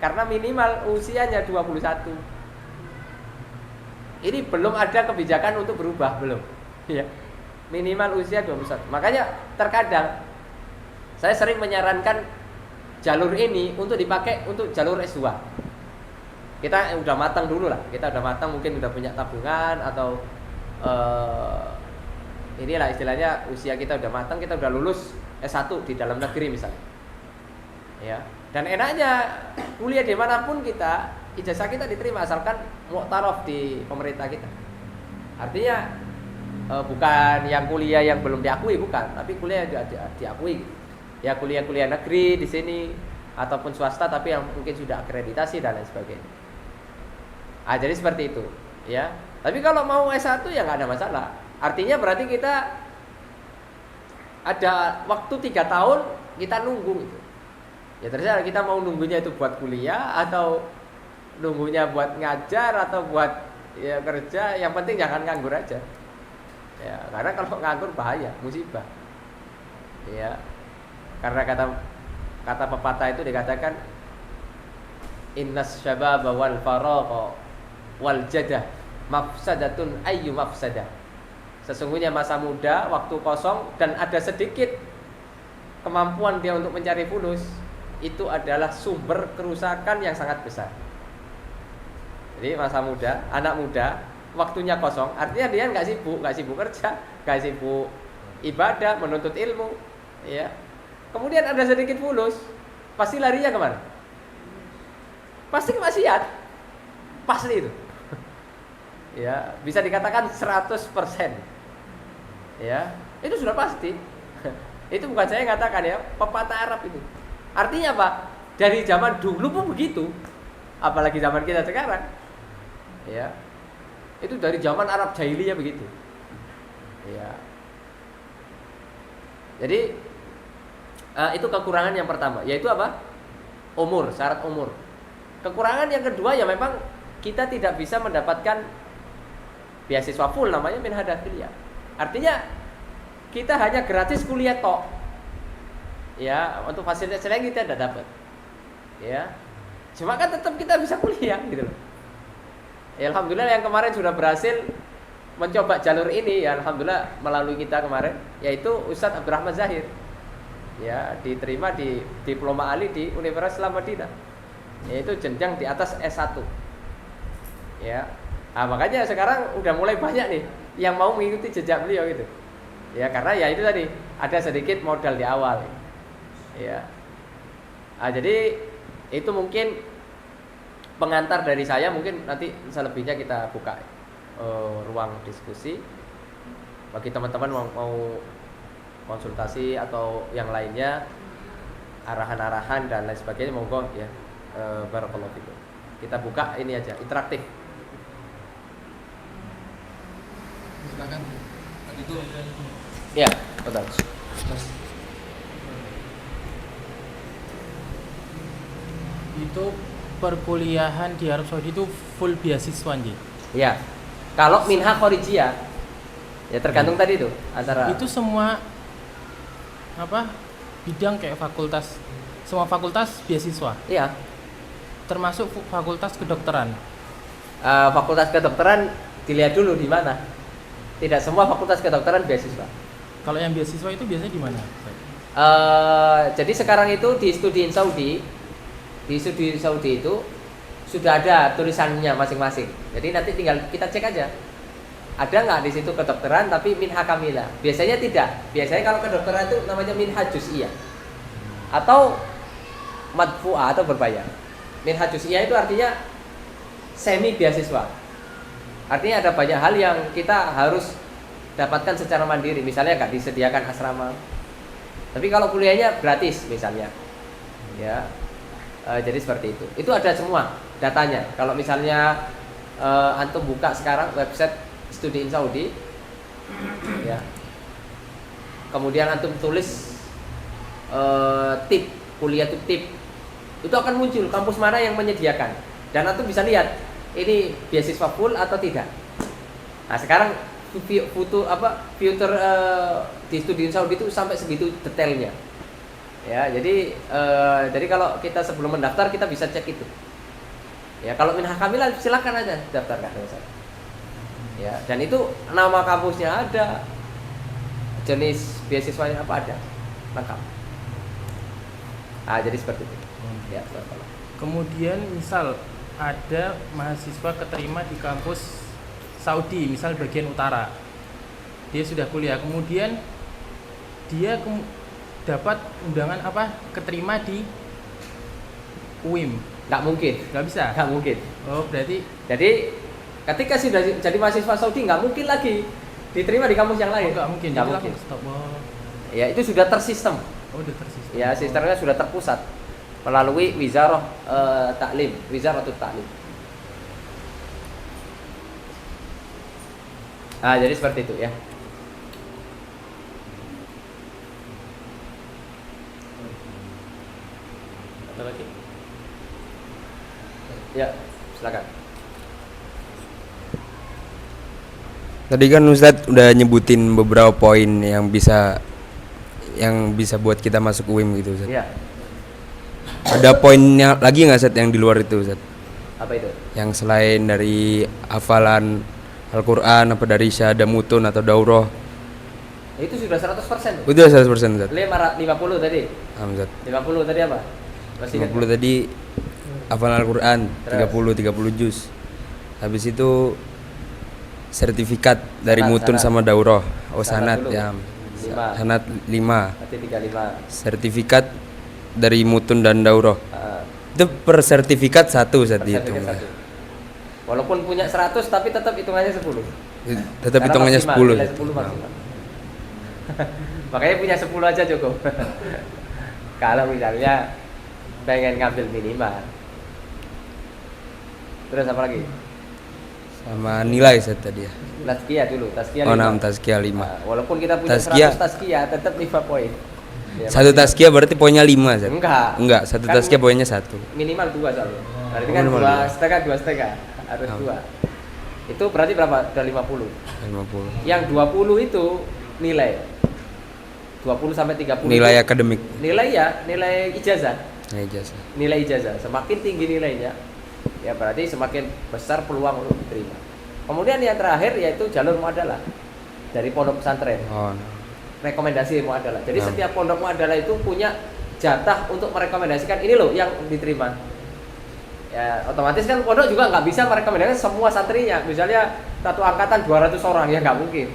karena minimal usianya 21. Ini belum ada kebijakan untuk berubah, belum. Ya. Minimal usia 21. Makanya terkadang saya sering menyarankan jalur ini untuk dipakai untuk jalur S2. Kita udah matang dulu lah. Kita udah matang, mungkin udah punya tabungan atau inilah istilahnya usia kita udah matang, kita udah lulus S1 di dalam negeri misalnya. Ya. Dan enaknya kuliah dimanapun kita, ijazah kita diterima asalkan mu'taraf di pemerintah kita. Artinya bukan yang kuliah yang belum diakui, bukan, tapi kuliah yang diakui. Ya kuliah-kuliah negeri di sini ataupun swasta tapi yang mungkin sudah akreditasi dan lain sebagainya. Jadi seperti itu, ya. Tapi kalau mau S1 ya nggak ada masalah. Artinya berarti kita ada waktu 3 tahun kita nunggu itu. Ya terserah kita mau nunggunya itu buat kuliah atau nunggunya buat ngajar atau buat ya kerja, yang penting jangan nganggur aja. Ya, karena kalau nganggur bahaya, musibah. Ya. Karena kata pepatah itu dikatakan innas syababa wal faragha wal jadah mafsadatun ayyu mafsadah. Sesungguhnya masa muda, waktu kosong dan ada sedikit kemampuan dia untuk mencari fulus, itu adalah sumber kerusakan yang sangat besar. Jadi masa muda, anak muda, waktunya kosong, artinya dia nggak sibuk kerja, nggak sibuk ibadah, menuntut ilmu, ya. Kemudian ada sedikit fulus, pasti larinya kemana? Pasti ke maksiat, pasti itu. Ya, bisa dikatakan 100%. Ya, itu sudah pasti. Itu bukan saya yang katakan ya, pepatah Arab itu. Artinya apa? Dari zaman dulu pun begitu, apalagi zaman kita sekarang. Ya. Itu dari zaman Arab jahiliyah begitu. Ya. Jadi itu kekurangan yang pertama, yaitu apa? Umur, syarat umur. Kekurangan yang kedua ya memang kita tidak bisa mendapatkan beasiswa full, namanya minhah dakhiliyah. Artinya kita hanya gratis kuliah tok. Ya, untuk fasilitas lain kita tidak dapat. Ya. Cuma kan tetap kita bisa kuliah gitu loh. Ya, alhamdulillah yang kemarin sudah berhasil mencoba jalur ini ya, alhamdulillah melalui kita kemarin, yaitu Ustadz Abdurrahman Zahir. Ya, diterima di diploma Ali di Universitas Islam Madinah. Yaitu jenjang di atas S1. Ya. Nah, makanya sekarang udah mulai banyak nih yang mau mengikuti jejak beliau gitu. Ya, karena ya itu tadi ada sedikit modal di awal. Ya. Nah, jadi itu mungkin pengantar dari saya, mungkin nanti selebihnya kita buka ruang diskusi bagi teman-teman mau konsultasi atau yang lainnya, arahan-arahan dan lain sebagainya, monggo ya. Barakallahu fikum. Kita buka ini aja, interaktif. Silakan. Itu Ya, betul. Itu perkuliahan di Arab Saudi itu full beasiswa nih. Ya. Kalau minhah khorijiyah ya tergantung tadi itu antara Itu semua bidang kayak fakultas, semua fakultas beasiswa. Iya. termasuk fakultas kedokteran. Fakultas kedokteran dilihat dulu di mana. Tidak semua fakultas kedokteran beasiswa. Kalau yang beasiswa itu biasanya di mana? Jadi sekarang itu di studi Saudi itu sudah ada tulisannya masing-masing. Jadi nanti tinggal kita cek aja. Ada nggak di situ kedokteran tapi minha kamilah? Biasanya tidak. Biasanya kalau kedokteran itu namanya minha juz'iyah atau madfu'ah atau berbayar. Minha juz'iyah itu artinya semi beasiswa. Artinya ada banyak hal yang kita harus dapatkan secara mandiri. Misalnya nggak disediakan asrama. Tapi kalau kuliahnya gratis misalnya, ya, jadi seperti itu. Itu ada semua datanya. Kalau misalnya antum buka sekarang website Studi in Saudi, ya, kemudian antum tulis tip kuliah itu akan muncul kampus mana yang menyediakan, dan antum bisa lihat ini beasiswa full atau tidak. Nah sekarang filter di Studi Saudi itu sampai segitu detailnya. Ya, jadi kalau kita sebelum mendaftar kita bisa cek itu. Ya, kalau minha kamilah silakan aja daftarkan. Ya, dan itu nama kampusnya ada, jenis beasiswanya apa ada, lengkap. Jadi seperti itu. Ya, kemudian misal ada mahasiswa keterima di kampus Saudi, misal bagian utara, dia sudah kuliah, kemudian dia dapat undangan keterima di UIM. Nggak mungkin. Nggak bisa? Nggak mungkin. Oh berarti. Jadi ketika sudah jadi mahasiswa Saudi nggak mungkin lagi diterima di kampus yang lain. Nggak mungkin. Nggak mungkin. Stop. Ya itu sudah tersistem. Oh sudah tersistem. Ya sistemnya sudah terpusat melalui Wizarah Ta'lim, Wizaratul Ta'lim. Jadi seperti itu ya. Ada lagi? Ya, silakan. Tadi kan Ustadz udah nyebutin beberapa poin yang bisa buat kita masuk UIM gitu Ustadz. Iya. Ada poinnya lagi nggak Ustadz yang di luar itu Ustadz? Apa itu? Yang selain dari hafalan Al-Quran, apa dari syahadah mutun atau daurah? Itu sudah 100%. Udah 100% Ustadz. 50 tadi. Ustadz. 50 tadi apa? Masih 50 tadi hafalan Al-Quran, 30 juz. Habis itu sertifikat dari mutun sama daurah. Sanad ya. Sanad 5. Berarti 35. Sertifikat dari mutun dan daurah. Itu per sertifikat satu saat dihitung. Walaupun punya 100 tapi tetap hitungannya 10. Tetap karena hitungannya maksimal, 10. nilai 10 maksimal. Makanya punya 10 aja cukup. Kalau misalnya pengen ngambil minimal. Terus apa lagi? Sama nilai Ustaz tadi ya. Tazkiyah dulu, tazkiyah 5. 6 tazkiyah 5. Walaupun kita punya Tazkiyah. 100 tazkiyah tetap 5 poin. Ya, Satu tazkiyah berarti poinnya 5 Ustaz. Enggak, satu kan tazkiyah poinnya 1. Minimal 2 soalnya. Berarti kan Minimal 2,5 harus 2. Itu berarti berapa? Udah 50. 50. Yang 20 itu nilai. 20 sampai 30. Nilai akademik. Nilai ijazah. Ijazah. Nilai ijazah. Semakin tinggi nilainya, ya berarti semakin besar peluang untuk diterima. Kemudian yang terakhir yaitu jalur muadalah dari pondok pesantren. Rekomendasi muadalah. Jadi setiap pondok muadalah itu punya jatah untuk merekomendasikan ini loh yang diterima. Ya, otomatis kan pondok juga nggak bisa merekomendasikan semua santrinya. Misalnya satu angkatan 200 orang ya nggak mungkin.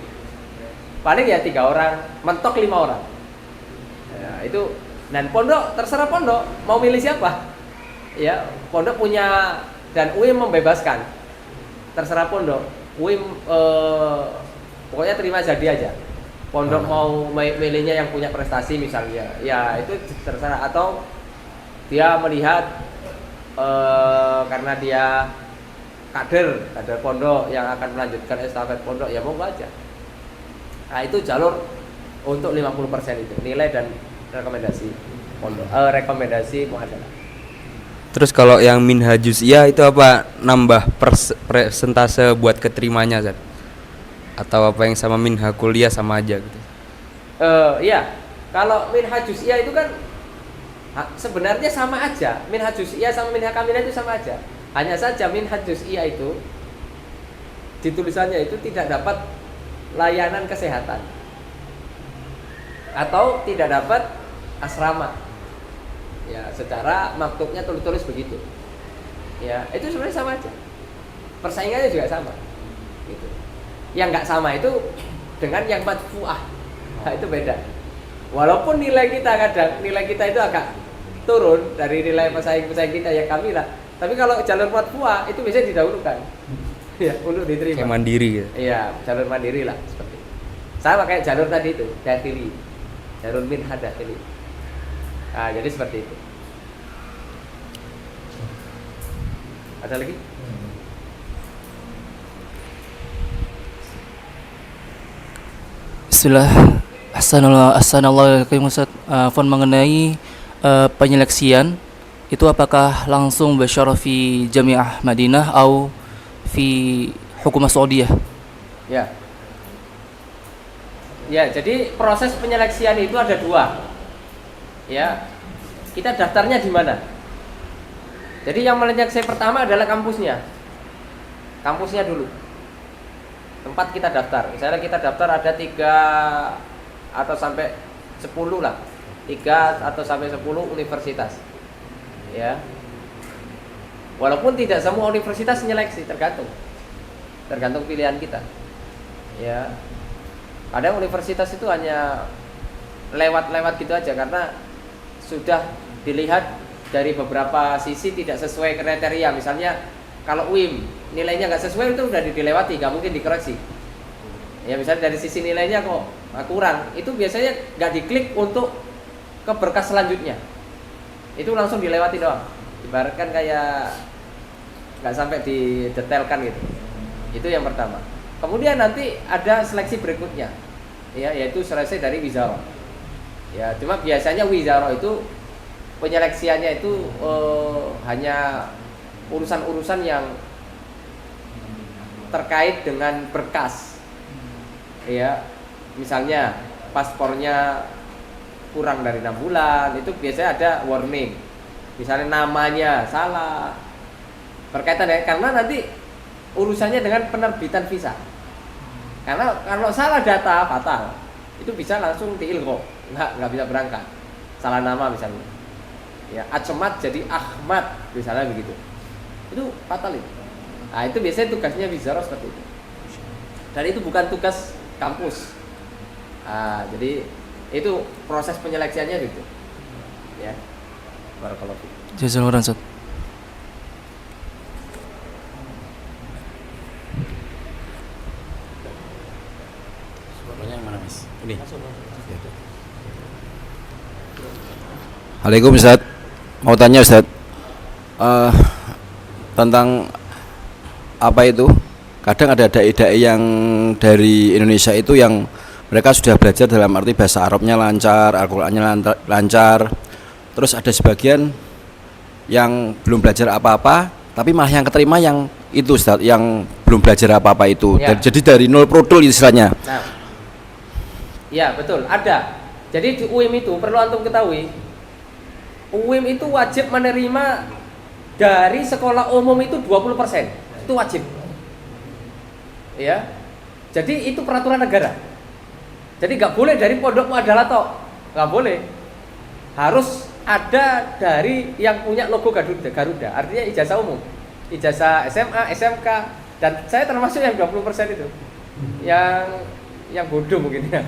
Paling ya 3 orang, mentok 5 orang. Ya, itu dan pondok terserah pondok mau milih siapa. Ya, pondok punya dan UIM membebaskan. Terserah pondok. UIM pokoknya terima jadi aja. Pondok mau milihnya yang punya prestasi misalnya. Ya, itu terserah atau dia melihat karena dia kader pondok yang akan melanjutkan estafet pondok ya monggo aja. Nah, itu jalur untuk 50% itu nilai dan rekomendasi pondok, rekomendasi muadalah. Terus kalau yang minhajus itu apa? Nambah persentase buat keterimanya Zat? Atau apa yang sama minha kuliah sama aja gitu? Iya. Kalau minhajus itu kan Sebenarnya sama aja, minhaj juz'iyah sama minhaj kamilah itu sama aja. Hanya saja minhaj juz'iyah itu di tulisannya itu tidak dapat layanan kesehatan atau tidak dapat asrama. Ya, secara maktubnya tulis begitu. Ya, itu sebenarnya sama aja. Persaingannya juga sama. Gitu. Yang nggak sama itu dengan yang madfu'ah. Nah, itu beda. Walaupun nilai kita itu agak turun dari nilai pesaing-pesaing kita yang kamilah, tapi kalau jalur madfu'ah itu bisa didahulukan. Ya, untuk diterima. Kayak mandiri gitu. Iya, jalur mandiri lah seperti itu. Sama kayak jalur tadi itu, dakhili. Jalur minhaj dakhili. Nah, jadi seperti itu. Ada lagi? Bismillah. Assalamualaikum Ustaz. Mengenai penyeleksian itu apakah langsung bersyarah fi Jami'ah Madinah atau fi Hukumah Saudiyah? Ya. Ya, jadi proses penyeleksian itu ada dua. Ya. Kita daftarnya di mana? Jadi yang menyeleksi pertama adalah kampusnya. Kampusnya dulu. Tempat kita daftar. Misalnya kita daftar ada 3 atau sampai 10 lah. 3 atau sampai 10 universitas. Ya. Walaupun tidak semua universitas menyeleksi, tergantung pilihan kita. Ya. Kadang universitas itu hanya lewat-lewat gitu aja karena sudah dilihat dari beberapa sisi tidak sesuai kriteria. Misalnya kalau UIM nilainya nggak sesuai itu udah dilewati, nggak mungkin dikoreksi. Ya misalnya dari sisi nilainya kok kurang, itu biasanya nggak diklik untuk ke berkas selanjutnya. Itu langsung dilewati doang. Ibaratkan kayak nggak sampai didetailkan gitu. Itu yang pertama. Kemudian nanti ada seleksi berikutnya, ya yaitu seleksi dari wizarah. Ya cuma biasanya wizarah itu penyeleksiannya itu hanya urusan-urusan yang terkait dengan berkas. Ya, misalnya paspornya kurang dari 6 bulan, itu biasanya ada warning. Misalnya namanya salah. Berkaitan ya, karena nanti urusannya dengan penerbitan visa. Karena kalau salah data fatal, itu bisa langsung diilgho, nggak bisa berangkat. Salah nama misalnya. Ya, Acmat jadi Ahmad misalnya begitu. Itu fatal itu. Nah, itu biasanya tugasnya wizarah seperti itu. Dan itu bukan tugas kampus. Nah, jadi itu proses penyeleksiannya gitu. Ya. Barakallahu fiik. Jazakallahu khairan Ustaz. Suaranya yang mana, Mas? Ini. Assalamualaikum Ustaz. Mau tanya Ustaz tentang apa itu? Kadang ada dai-dai yang dari Indonesia itu yang mereka sudah belajar dalam arti bahasa Arabnya lancar, Al-Qur'annya lancar. Terus ada sebagian yang belum belajar apa-apa, tapi malah yang keterima yang itu Ustaz, yang belum belajar apa-apa itu. Ya. Jadi dari nol produl istilahnya. Nah, ya betul, ada. Jadi di UIM itu perlu antum ketahui, UIM itu wajib menerima dari sekolah umum itu 20%. Itu wajib. Ya. Jadi itu peraturan negara. Jadi nggak boleh dari pondok muadalah tok. Nggak boleh. Harus ada dari yang punya logo Garuda. Artinya ijazah umum. Ijazah SMA, SMK, dan saya termasuk yang 20% itu. Yang bodoh mungkin ya.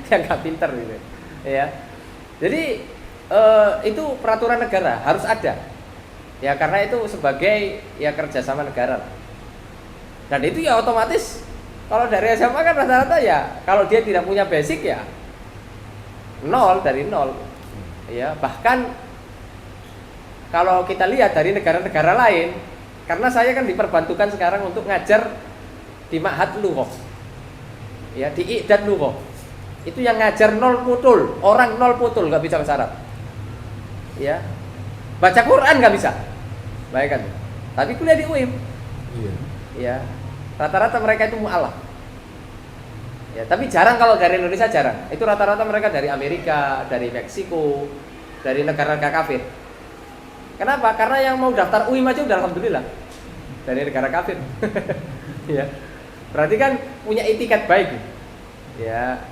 Yang nggak pinter gitu. Ya. Jadi itu peraturan negara harus ada. Ya karena itu sebagai ya kerjasama negara. Dan itu ya otomatis kalau dari SMA kan rata-rata ya kalau dia tidak punya basic ya nol dari nol. Ya bahkan kalau kita lihat dari negara-negara lain, karena saya kan diperbantukan sekarang untuk ngajar di Ma'had Lughah. Ya di I'dad Lughah. Itu yang ngajar nol putul, orang nol putul nggak bisa bahasa Arab. Ya baca Quran nggak bisa, bayangkan. Tapi kuliah di UIM. Iya. Ya rata-rata mereka itu mu'alaf. Ya tapi jarang kalau dari Indonesia jarang. Itu rata-rata mereka dari Amerika, dari Meksiko, dari negara-negara kafir. Kenapa? Karena yang mau daftar UIM aja udah alhamdulillah dari negara kafir. Ya. Berarti kan punya itikat baik. Ya.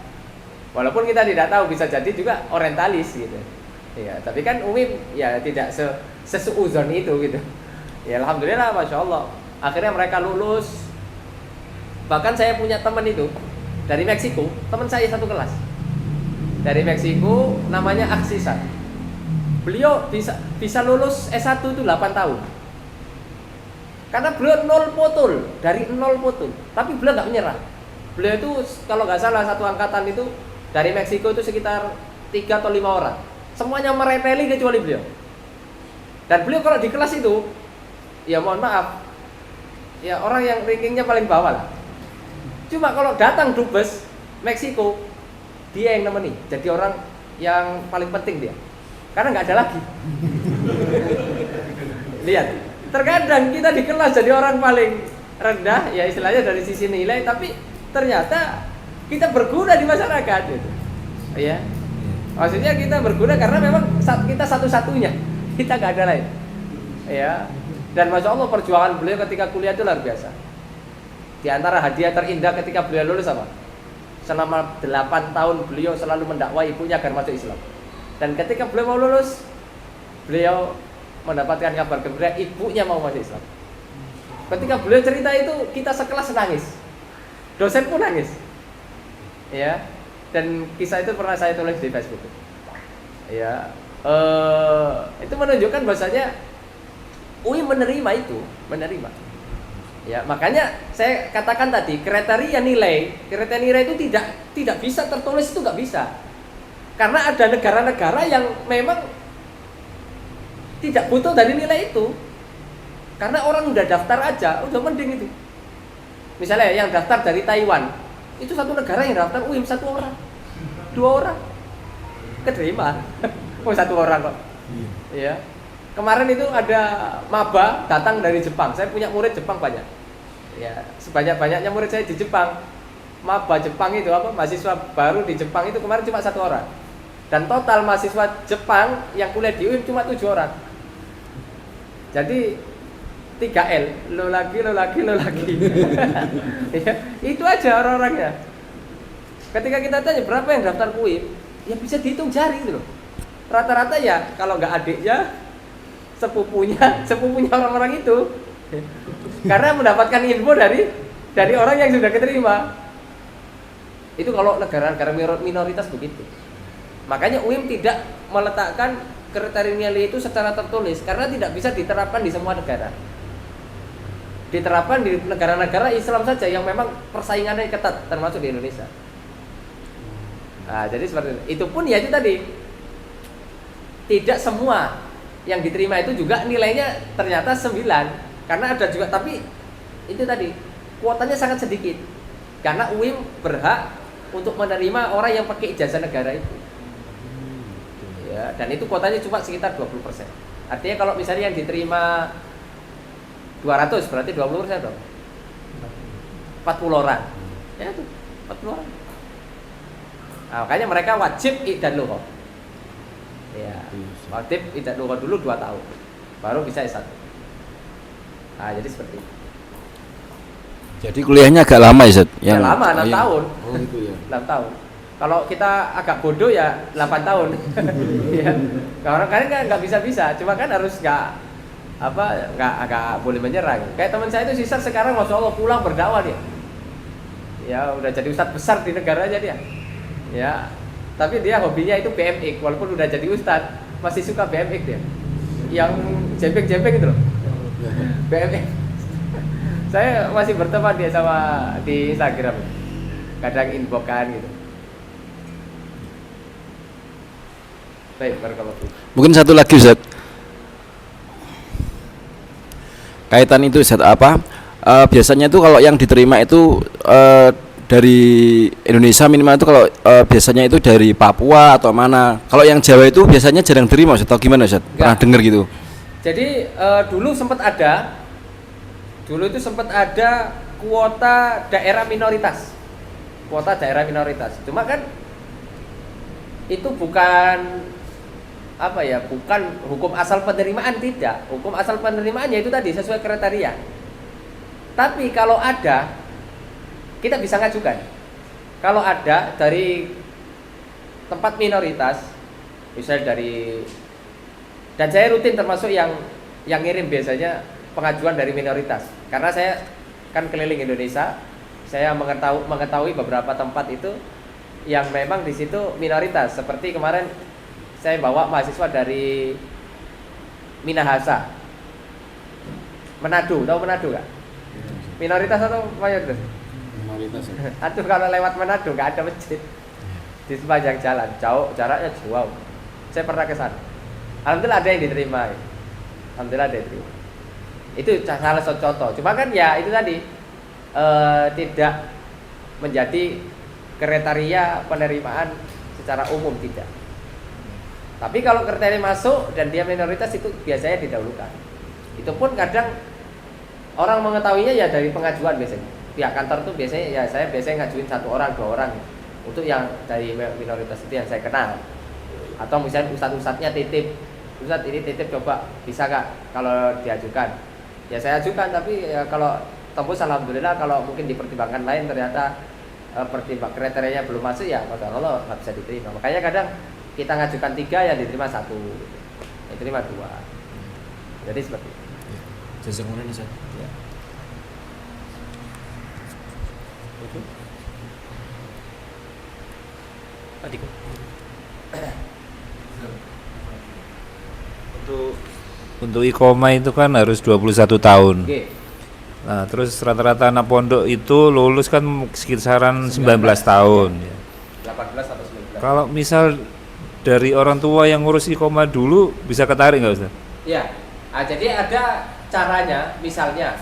Walaupun kita tidak tahu, bisa jadi juga orientalis gitu. Ya, tapi kan UIM ya tidak sesuuzon itu gitu. Ya alhamdulillah, masya Allah. Akhirnya mereka lulus. Bahkan saya punya teman itu dari Meksiko, teman saya satu kelas. Dari Meksiko, namanya Aksisa. Beliau bisa lulus S1 itu 8 tahun. Karena beliau nol potul, dari nol potul. Tapi beliau nggak menyerah. Beliau itu kalau nggak salah satu angkatan itu dari Meksiko itu sekitar 3 atau 5 orang. Semuanya mereteli kecuali beliau. Dan beliau kalau di kelas itu, ya mohon maaf, ya orang yang rankingnya paling bawah lah. Cuma kalau datang dubes Meksiko, dia yang nemeni. Jadi orang yang paling penting dia. Karena nggak ada lagi. Lihat, terkadang kita di kelas jadi orang paling rendah, ya istilahnya dari sisi nilai, tapi ternyata kita berguna di masyarakat, gitu. Ya, maksudnya kita berguna karena memang kita satu-satunya, kita nggak ada lain. Ya, dan masya Allah perjuangan beliau ketika kuliah itu luar biasa. Di antara hadiah terindah ketika beliau lulus apa? Selama 8 tahun beliau selalu mendakwai ibunya agar masuk Islam. Dan ketika beliau mau lulus, beliau mendapatkan kabar gembira ibunya mau masuk Islam. Ketika beliau cerita itu, kita sekelas nangis, dosen pun nangis. Ya, dan kisah itu pernah saya tulis di Facebook. Ya, itu menunjukkan bahwasanya UI menerima itu, menerima. Ya, makanya saya katakan tadi kriteria nilai itu tidak bisa tertulis, itu nggak bisa. Karena ada negara-negara yang memang tidak butuh dari nilai itu. Karena orang udah daftar aja, udah mending itu. Misalnya yang daftar dari Taiwan, itu satu negara yang daftar UIM 1 orang, 2 orang keterima. Oh 1 orang kok. Iya. Kemarin itu ada maba datang dari Jepang. Saya punya murid Jepang banyak. Ya, sebanyak-banyaknya murid saya di Jepang. Maba Jepang itu apa? Mahasiswa baru di Jepang itu kemarin cuma 1 orang. Dan total mahasiswa Jepang yang kuliah di UIM cuma 7 orang. Jadi 3L, lo lagi. Ya, itu aja orang-orangnya. Ketika kita tanya berapa yang daftar UIM, ya bisa dihitung jari gitu loh. Rata-rata ya kalau nggak adiknya, sepupunya orang-orang itu. Karena mendapatkan info dari orang yang sudah keterima. Itu kalau negara-negara minoritas begitu. Makanya UIM tidak meletakkan kriteria nilai itu secara tertulis karena tidak bisa diterapkan di semua negara. Diterapkan di negara-negara Islam saja yang memang persaingannya ketat, termasuk di Indonesia. Nah, jadi seperti itu. Itu pun ya itu tadi. Tidak semua yang diterima itu juga nilainya ternyata 9. Karena ada juga, tapi itu tadi kuotanya sangat sedikit. Karena UIM berhak untuk menerima orang yang pakai ijazah negara itu. Ya, dan itu kuotanya cuma sekitar 20%. Artinya kalau misalnya yang diterima 200 berarti 20% dong. 40 orang. Ya itu, 40 orang. Nah, makanya mereka wajib i'dad lugha. Ya, wajib i'dad lugha dulu 2 tahun. Baru bisa S1. Nah, jadi seperti itu. Jadi kuliahnya agak lama ya, Zat? Ya lama, 6 tahun. Oh itu ya. 6 tahun. Kalau kita agak bodoh ya 8 tahun. Ya. Orang kan nggak bisa-bisa, cuma kan harus nggak boleh menyerah. Kayak teman saya itu sisar sekarang masya Allah pulang berdakwah dia. Ya udah jadi ustadz besar di negaranya dia. Ya, tapi dia hobinya itu BMX, walaupun udah jadi ustadz masih suka BMX dia. Yang jempeng-jempeng itu loh. BMX. Saya masih berteman dia sama di Instagram. Kadang inboxan gitu. Baik, barakallahu. Mungkin satu lagi Ustaz. Kaitan itu Ustaz apa? Biasanya itu kalau yang diterima itu dari Indonesia minimal itu kalau biasanya itu dari Papua atau mana. Kalau yang Jawa itu biasanya jarang terima Ustaz, atau gimana Ustaz? Pernah dengar gitu? Jadi dulu sempat ada kuota daerah minoritas. Cuma kan itu bukan apa ya, bukan hukum asal penerimaan, tidak. Hukum asal penerimaannya itu tadi sesuai kriteria. Tapi kalau ada, kita bisa ngajukan. Kalau ada dari tempat minoritas, misalnya dari, dan saya rutin termasuk yang ngirim biasanya pengajuan dari minoritas, karena saya kan keliling Indonesia, saya mengetahui beberapa tempat itu yang memang di situ minoritas. Seperti kemarin saya bawa mahasiswa dari Minahasa, Manado, tahu Manado nggak? Minoritas atau mayoritas? Minoritas. Aduh, kalau lewat Manado nggak ada masjid di sepanjang jalan, jauh, jaraknya jauh. Saya pernah ke sana. Alhamdulillah ada yang diterima. Alhamdulillah ada yang diterima. Itu salah satu contoh. Cuma kan ya itu tadi tidak menjadi kriteria penerimaan secara umum, tidak. Tapi kalau kriteria masuk dan dia minoritas itu biasanya didahulukan. Itu pun kadang orang mengetahuinya ya dari pengajuan biasanya. Pihak kantor tuh biasanya ya saya biasanya ngajuin 1 orang 2 orang untuk yang dari minoritas itu yang saya kenal. Atau misalnya ustadz-ustadznya titip, ustadz ini titip coba bisa nggak kalau diajukan. Ya saya ajukan, tapi ya kalau tembus alhamdulillah. Kalau mungkin dipertimbangkan lain ternyata kriterianya belum masuk, ya masya Allah nggak bisa diterima. Makanya kadang kita ngajukan 3 yang diterima 1, yang diterima 2. Jadi seperti itu. Jazakumullah Ustaz. Ya. Adikku. Untuk iqomah itu kan harus 21 tahun. Oke. Nah, terus rata-rata anak pondok itu lulus kan sekitaran 19 tahun. 18 atau 19. Kalau misal dari orang tua yang ngurus iqomah dulu bisa ketarik nggak Ustaz? Ya, jadi ada caranya, misalnya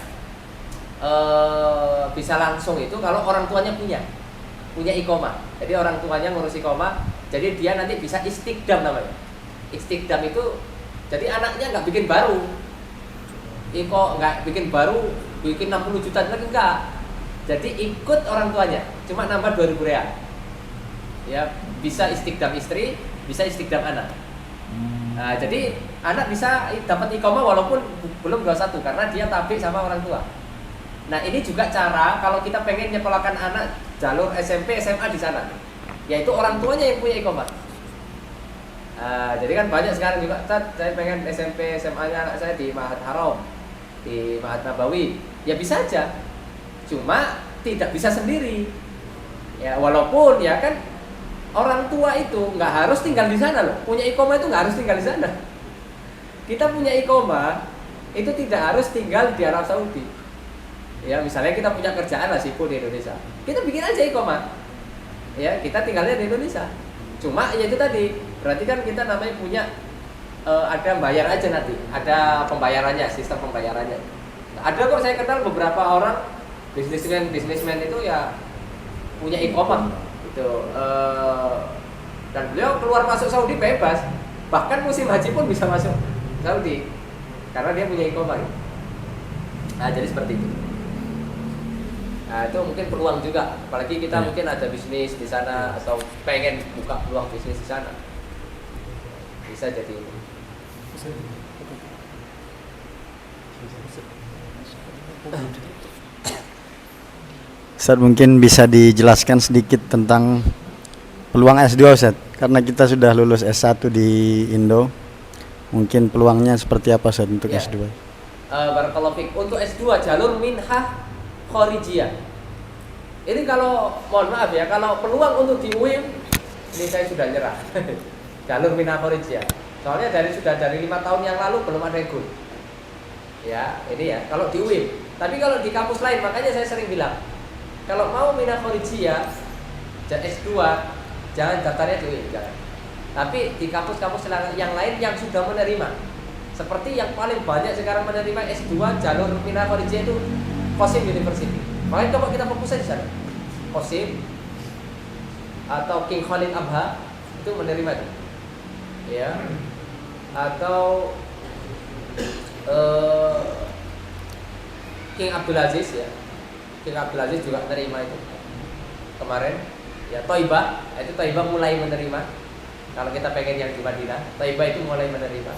bisa langsung itu kalau orang tuanya punya iqomah. Jadi orang tuanya ngurus iqomah, jadi dia nanti bisa istiqdam namanya. Istiqdam itu jadi anaknya nggak bikin baru, nggak bikin baru, bikin 60 juta lagi enggak. Jadi ikut orang tuanya, cuma nambah 2.000 real. Ya, bisa istiqdam istri, bisa istiqdam anak. Nah, jadi anak bisa dapat iqomah walaupun belum 21 karena dia tabik sama orang tua. Nah, ini juga cara kalau kita pengen nyekolahkan anak jalur SMP, SMA di sana, yaitu orang tuanya yang punya iqomah. Jadi kan banyak sekarang juga, saya pengen SMP, SMA-nya anak saya di Ma'had Haram, di Ma'had Nabawi, ya bisa aja. Cuma tidak bisa sendiri. Ya, walaupun ya kan orang tua itu nggak harus tinggal di sana loh. Punya iqomah itu nggak harus tinggal di sana. Kita punya iqomah itu tidak harus tinggal di Arab Saudi. Ya, misalnya kita punya kerjaan lah sipul di Indonesia, kita bikin aja iqomah. Ya, kita tinggalnya di Indonesia. Cuma ya itu tadi, berarti kan kita namanya punya ada bayar aja nanti, ada pembayarannya, sistem pembayarannya. Ada kok saya kenal beberapa orang bisnismen itu ya punya iqomah gitu. Dan beliau keluar masuk Saudi bebas, bahkan musim haji pun bisa masuk Saudi karena dia punya iqomah. Nah, jadi seperti itu. Nah, itu mungkin peluang juga, apalagi kita mungkin ada bisnis di sana atau pengen buka peluang bisnis di sana, bisa jadi ini. Ustaz, mungkin bisa dijelaskan sedikit tentang peluang S2 Ustaz, karena kita sudah lulus S1 di Indo, mungkin peluangnya seperti apa Ustaz untuk S2? Barakallahu fiik. Untuk S2 jalur minhah Khorijiyah. Ini kalau mohon maaf ya, kalau peluang untuk di UIM ini saya sudah nyerah. Jalur minhah Khorijiyah. Soalnya sudah dari 5 tahun yang lalu belum ada yang good. Ya, ini ya kalau di UIM. Tapi kalau di kampus lain, makanya saya sering bilang, kalau mau minhah Khorijiyah S2 jangan daftarnya di UIM, jangan. Tapi di kampus-kampus yang lain yang sudah menerima. Seperti yang paling banyak sekarang menerima S2 jalur minhah Khorijiyah itu Qasim University. Makanya coba kita fokus aja di sana. Qasim atau King Khalid Abha itu menerima itu. Ya. Atau King Abdul Aziz ya. King Abdul Aziz juga menerima itu. Kemarin ya Thaibah, itu Thaibah mulai menerima. Kalau kita pengen yang di Madinah, Thaibah itu mulai menerima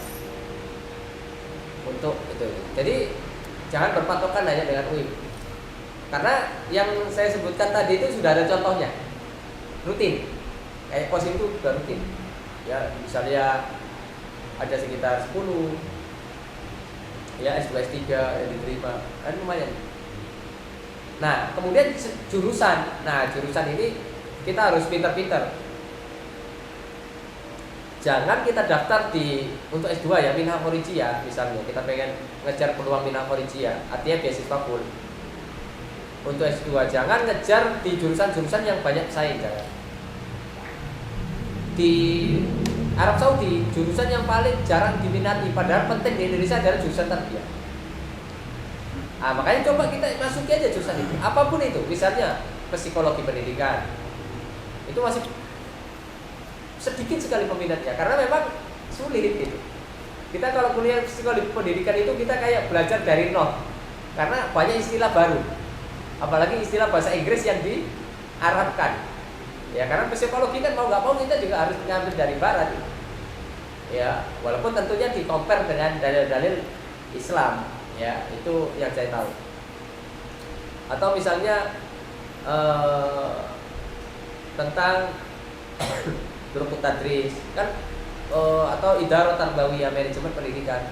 untuk itu. Jadi jangan berpatokan hanya dengan UI. Karena yang saya sebutkan tadi itu sudah ada contohnya, rutin. Kayak Qasim itu sudah rutin. Ya, misalnya ada sekitar 10 ya S2 S3 yang diterima, kan lumayan. Nah, kemudian jurusan. Nah, jurusan ini kita harus pintar-pintar. Jangan kita daftar untuk S2 ya, minha khorijiyah misalnya. Kita pengen ngejar peluang minha khorijiyah, artinya beasiswa full. Untuk S2 jangan ngejar di jurusan-jurusan yang banyak pesaing, jangan. Di Arab Saudi jurusan yang paling jarang diminati padahal penting di Indonesia adalah jurusan tarbiyah. Nah, makanya coba kita masuki aja jurusan itu, apapun itu, misalnya psikologi pendidikan, itu masih sedikit sekali peminatnya karena memang sulit gitu. Kita kalau kuliah psikologi pendidikan itu kita kayak belajar dari nol karena banyak istilah baru, apalagi istilah bahasa Inggris yang diarabkan. Ya karena psikologi kan mau nggak mau kita juga harus ngambil dari barat gitu. Ya walaupun tentunya di-compare dengan dalil-dalil Islam, ya itu yang saya tahu. Atau misalnya tentang Durukut Tadris kan, atau Idarah Tarbawiyah, manajemen pendidikan,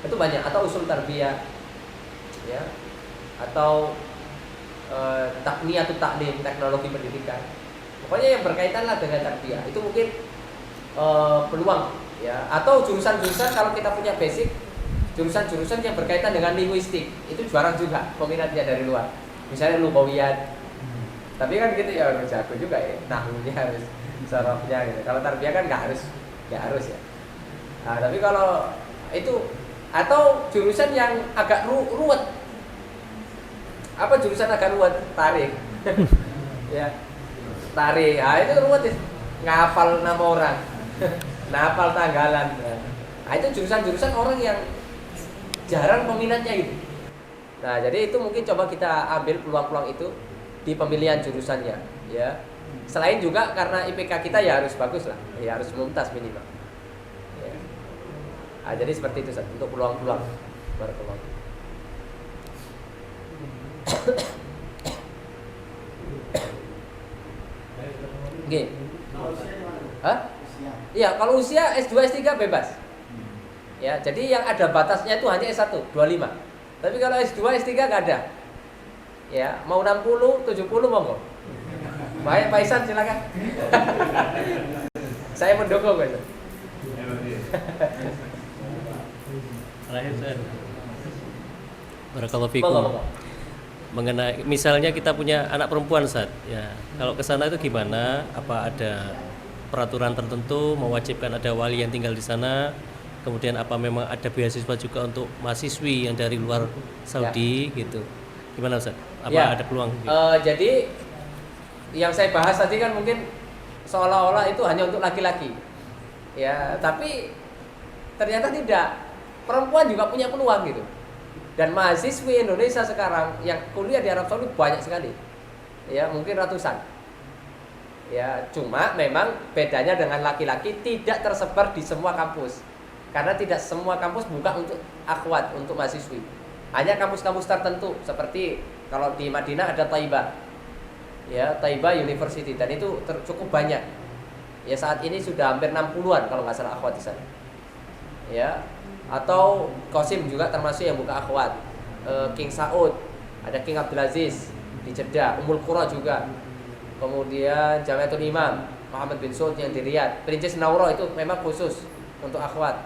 itu banyak. Atau usul tarbiyah, ya, atau takniyatut taklim, teknologi pendidikan. Pokoknya yang berkaitan lah dengan tarbiyah itu mungkin peluang, ya. Atau jurusan-jurusan kalau kita punya basic, jurusan-jurusan yang berkaitan dengan linguistik itu jarang juga peminatnya dari luar. Misalnya lughawiyat. Tapi kan gitu ya harus jago juga ya, nahwunya harus, sarafnya gitu. Kalau tarbiyah kan nggak harus ya. Nah, tapi kalau itu atau jurusan yang agak ruwet. Apa jurusan agak ruwet? Tarik. Ya. Tarik. Ah itu ruwet ya. Ngapal nama orang. Ngapal tanggalan. Nah, itu jurusan-jurusan orang yang jarang peminatnya gitu. Nah, jadi itu mungkin coba kita ambil peluang-peluang itu di pemilihan jurusannya, ya. Selain juga karena IPK kita ya harus bagus lah, ya harus mumtaz minimal. Ya. Nah, jadi seperti itu untuk peluang-peluang. Barakallahu. Oke. Hah? Iya, kalau usia S2 S3 bebas. Ya, jadi yang ada batasnya itu hanya S1 25. Tapi kalau S2 S3 enggak ada. Ya, mau 60, 70 monggo. Baik, Pak Isan silakan. Saya mendukung, Pak Isan. Terakhir saya. Barakallahu fikum. Mengenai misalnya kita punya anak perempuan Ustaz, ya. Kalau ke sana itu gimana? Apa ada peraturan tertentu mewajibkan ada wali yang tinggal di sana? Kemudian apa memang ada beasiswa juga untuk mahasiswi yang dari luar Saudi gitu? Gimana Ustaz? Apa ya, ada peluang? Jadi yang saya bahas tadi kan mungkin seolah-olah itu hanya untuk laki-laki. Ya, tapi ternyata tidak. Perempuan juga punya peluang gitu. Dan mahasiswi Indonesia sekarang yang kuliah di Arab Saudi banyak sekali. Ya, mungkin ratusan. Ya, cuma memang bedanya dengan laki-laki tidak tersebar di semua kampus. Karena tidak semua kampus buka untuk akhwat, untuk mahasiswi. Hanya kampus-kampus tertentu seperti kalau di Madinah ada Thaibah. Ya, Thaibah University dan itu cukup banyak. Ya, saat ini sudah hampir 60-an kalau nggak salah akhwat di sana. Ya, atau Qasim juga termasuk yang buka akhwat. King Saud, ada King Abdulaziz di Jeddah, Ummul Qura juga. Kemudian Jamiatul Imam Muhammad bin Saud yang di Riyadh, Princess Naurah itu memang khusus untuk akhwat.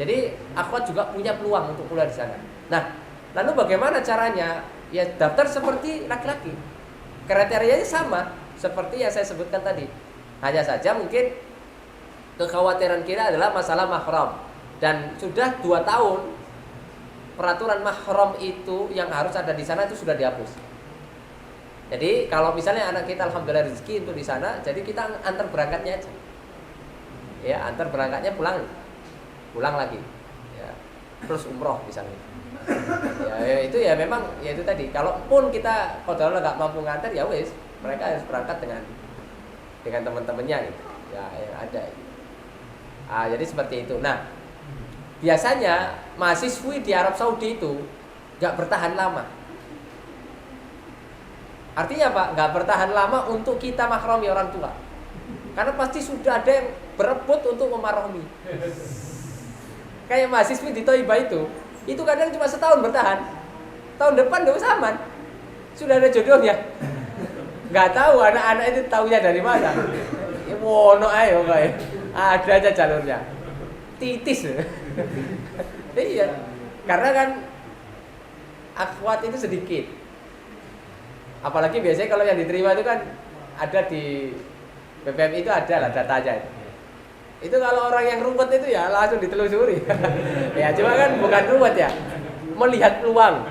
Jadi akhwat juga punya peluang untuk kuliah di sana. Nah, lalu bagaimana caranya? Ya daftar seperti laki-laki. Kriterianya sama seperti yang saya sebutkan tadi. Hanya saja mungkin kekhawatiran kita adalah masalah mahram. Dan sudah 2 tahun peraturan mahram itu yang harus ada di sana itu sudah dihapus. Jadi kalau misalnya anak kita alhamdulillah rezeki untuk di sana, jadi kita antar berangkatnya aja. Ya, antar berangkatnya pulang lagi. Ya, terus umroh misalnya. Ya itu ya memang ya itu tadi. Kalaupun kita kalau nggak mampu ngantar ya wes, mereka harus berangkat dengan teman-temannya gitu. ya yang ada. Jadi seperti itu. Nah, biasanya mahasiswi di Arab Saudi itu nggak bertahan lama. Artinya apa? Nggak bertahan lama untuk kita mahromi orang tua, karena pasti sudah ada yang berebut untuk memahromi. Kayak mahasiswi di Toibah itu kadang cuma setahun bertahan, tahun depan nggak usah aman, sudah ada jodohnya. Nggak tahu anak-anak itu taunya dari mana. Ya wono ayo kayak ada aja jalurnya, titis. Iya, karena kan akhwat itu sedikit. Apalagi biasanya kalau yang diterima itu kan ada di BPM itu ada lah datanya. Itu kalau orang yang ruwet itu ya langsung ditelusuri. Ya cuma kan bukan ruwet ya, melihat peluang.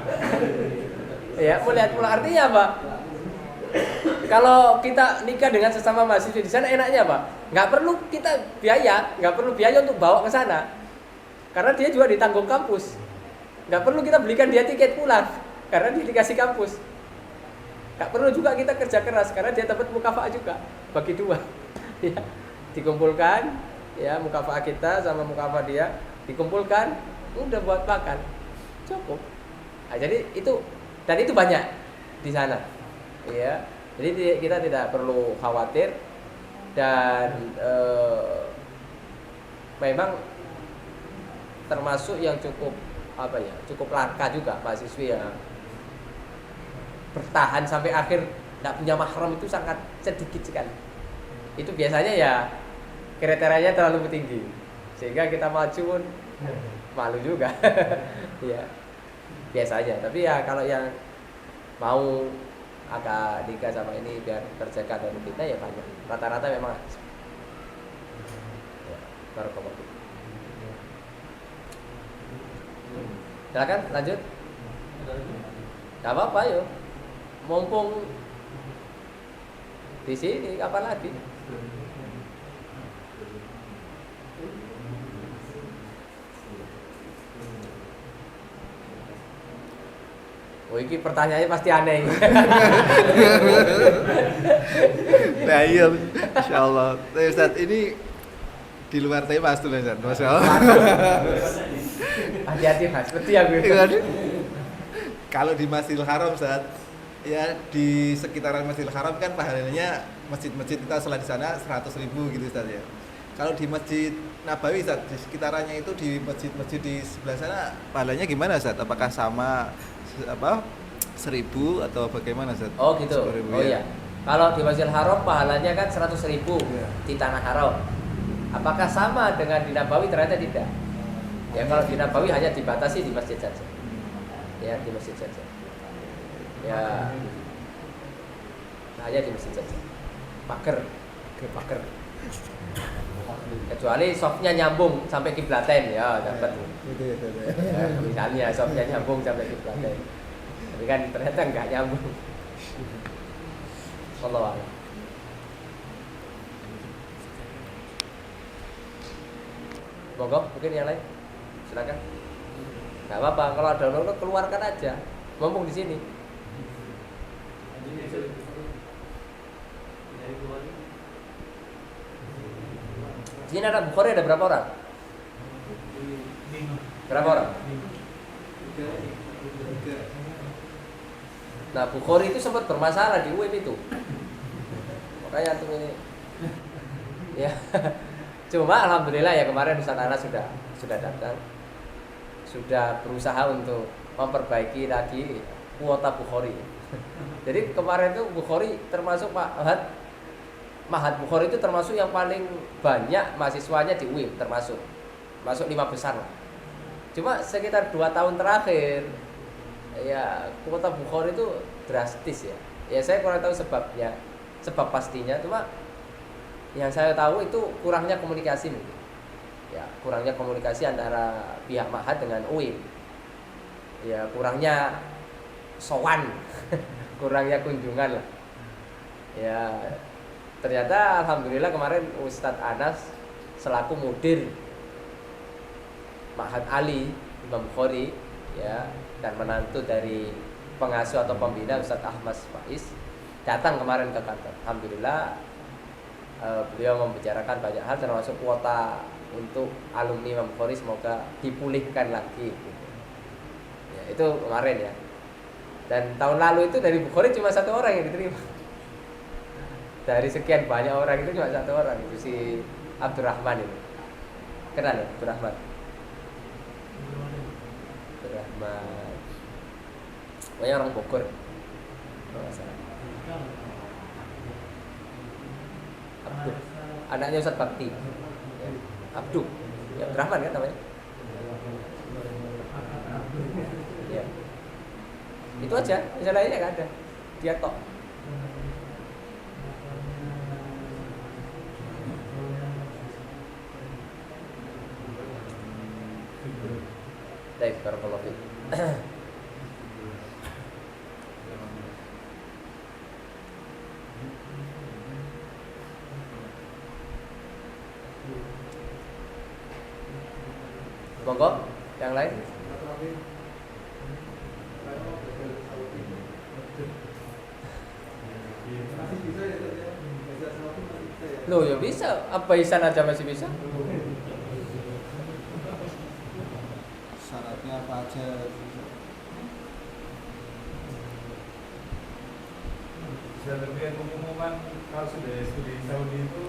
Ya melihat peluang artinya apa? Kalau kita nikah dengan sesama mahasiswa di sana enaknya apa? Nggak perlu kita nggak perlu biaya untuk bawa ke sana, karena dia juga ditanggung kampus. Nggak perlu kita belikan dia tiket pulang, karena dia dikasih kampus. Nggak perlu juga kita kerja keras, karena dia dapat mukafa'ah juga, bagi dua. Ya, dikumpulkan, ya mukafa'ah kita sama mukafa'ah dia dikumpulkan, udah buat makan, cukup. Nah, jadi itu dan itu banyak di sana, ya. Jadi kita tidak perlu khawatir dan memang termasuk yang cukup cukup langka juga mahasiswi yang bertahan sampai akhir tidak punya mahram itu sangat sedikit sekali. Itu biasanya ya kriterianya terlalu tinggi sehingga kita maju pun malu juga. Ya biasanya, tapi ya kalau yang mau agak nikah sama ini biar terjaga dari kita ya banyak, rata-rata memang ya, barakallahu fiik. Silakan lanjut. Gak apa-apa yuk, mumpung di sini kapan lagi. Oh, ini pertanyaannya pasti aneh. Nah iya, insyaallah. Tapi Ustaz, ini di luar tema Mas Ustaz, masyaallah. Hati-hati Mas, seperti yang gue. Kalau di Masjidil Haram Ustaz, ya di sekitaran Masjidil Haram kan pahalanya masjid-masjid kita sholat di sana 100.000 gitu Ustaz ya. Kalau di Masjid Nabawi Ustaz, di sekitarannya itu di masjid-masjid di sebelah sana pahalanya gimana Ustaz? Apakah sama 1.000 atau bagaimana Ustaz? Oh gitu. Oh iya. Kalau di Masjidil Haram pahalanya kan 100.000 di tanah haram. Apakah sama dengan di Nabawi? Ternyata tidak. Ya kalau di Nabawi hanya dibatasi di masjid saja. Ya di masjid saja. Ya hanya di masjid saja. Pager. Kecuali softnya nyambung sampai kiblaten ya dapat. Ya, misalnya softnya nyambung sampai kiblaten. Tapi kan ternyata enggak nyambung. Wallahu a'lam. Monggo, mungkin yang lain. Silakan. Enggak apa-apa, kalau ada download keluarkan aja. Mumpung di sini. Di sini ada Bukhari ada berapa orang? Berapa orang? Nah Bukhari itu sempat bermasalah di UIN itu. Makanya tuh ini. Ya. Cuma alhamdulillah ya kemarin Ustaz Anas sudah datang. Sudah berusaha untuk memperbaiki lagi kuota Bukhari. Jadi kemarin itu Bukhari termasuk Mahat Bukhari itu termasuk yang paling banyak mahasiswanya di UIN, masuk 5 besar lah. Cuma sekitar 2 tahun terakhir ya kuota Bukhari itu drastis ya. Ya saya kurang tahu sebab pastinya, cuma yang saya tahu itu kurangnya komunikasi mungkin. Ya, kurangnya komunikasi antara pihak Mahat dengan UIN. Ya, kurangnya sowan, kurangnya kunjungan lah. Ya, ternyata alhamdulillah kemarin Ustadz Anas selaku mudir Ma'had Ali Imam Bukhari ya dan menantu dari pengasuh atau pembina Ustadz Ahmad Faiz datang kemarin ke kantor. Alhamdulillah beliau membicarakan banyak hal termasuk kuota untuk alumni Imam Bukhari semoga dipulihkan lagi gitu. Ya, itu kemarin ya. Dan tahun lalu itu dari Bukhari cuma 1 orang yang diterima. Dari sekian banyak orang itu cuma 1 orang, itu si Abdurrahman itu. Kenal ya Abdurrahman? Abdurrahman. Pokoknya orang Bogor. Kalau nggak salah. Abdul. Anaknya Ustaz Bakti. Ya. Abdul. Ya, Abdurrahman kan namanya? Ya. Itu aja, yang lainnya nggak ada. Dia tok. Baik, barakallahu fiik. Monggo, yang lain. Loh ya bisa, apa Ihsan aja masih bisa? Syaratnya apa aja? Sertifikat pengumuman kalau sudah studi di Saudi itu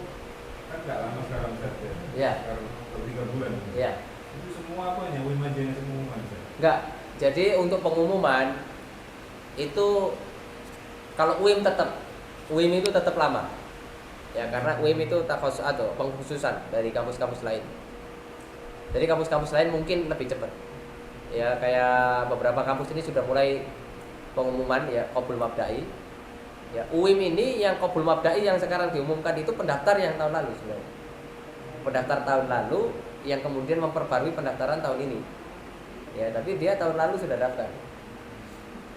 kan nggak lama sekarang saja. Ya. Baru 3 bulan. Ya. Itu semua apa ya? WIM aja yang pengumuman. Enggak. Jadi untuk pengumuman itu kalau UIM itu tetap lama. Ya, karena UIM itu takhasus atau pengkhususan dari kampus-kampus lain. Jadi kampus-kampus lain mungkin lebih cepat. Ya, kayak beberapa kampus ini sudah mulai pengumuman ya qabul mabda'i. Ya, UIM ini yang qabul mabda'i yang sekarang diumumkan itu pendaftar yang tahun lalu sebenarnya. Pendaftar tahun lalu yang kemudian memperbarui pendaftaran tahun ini. Ya, tapi dia tahun lalu sudah daftar.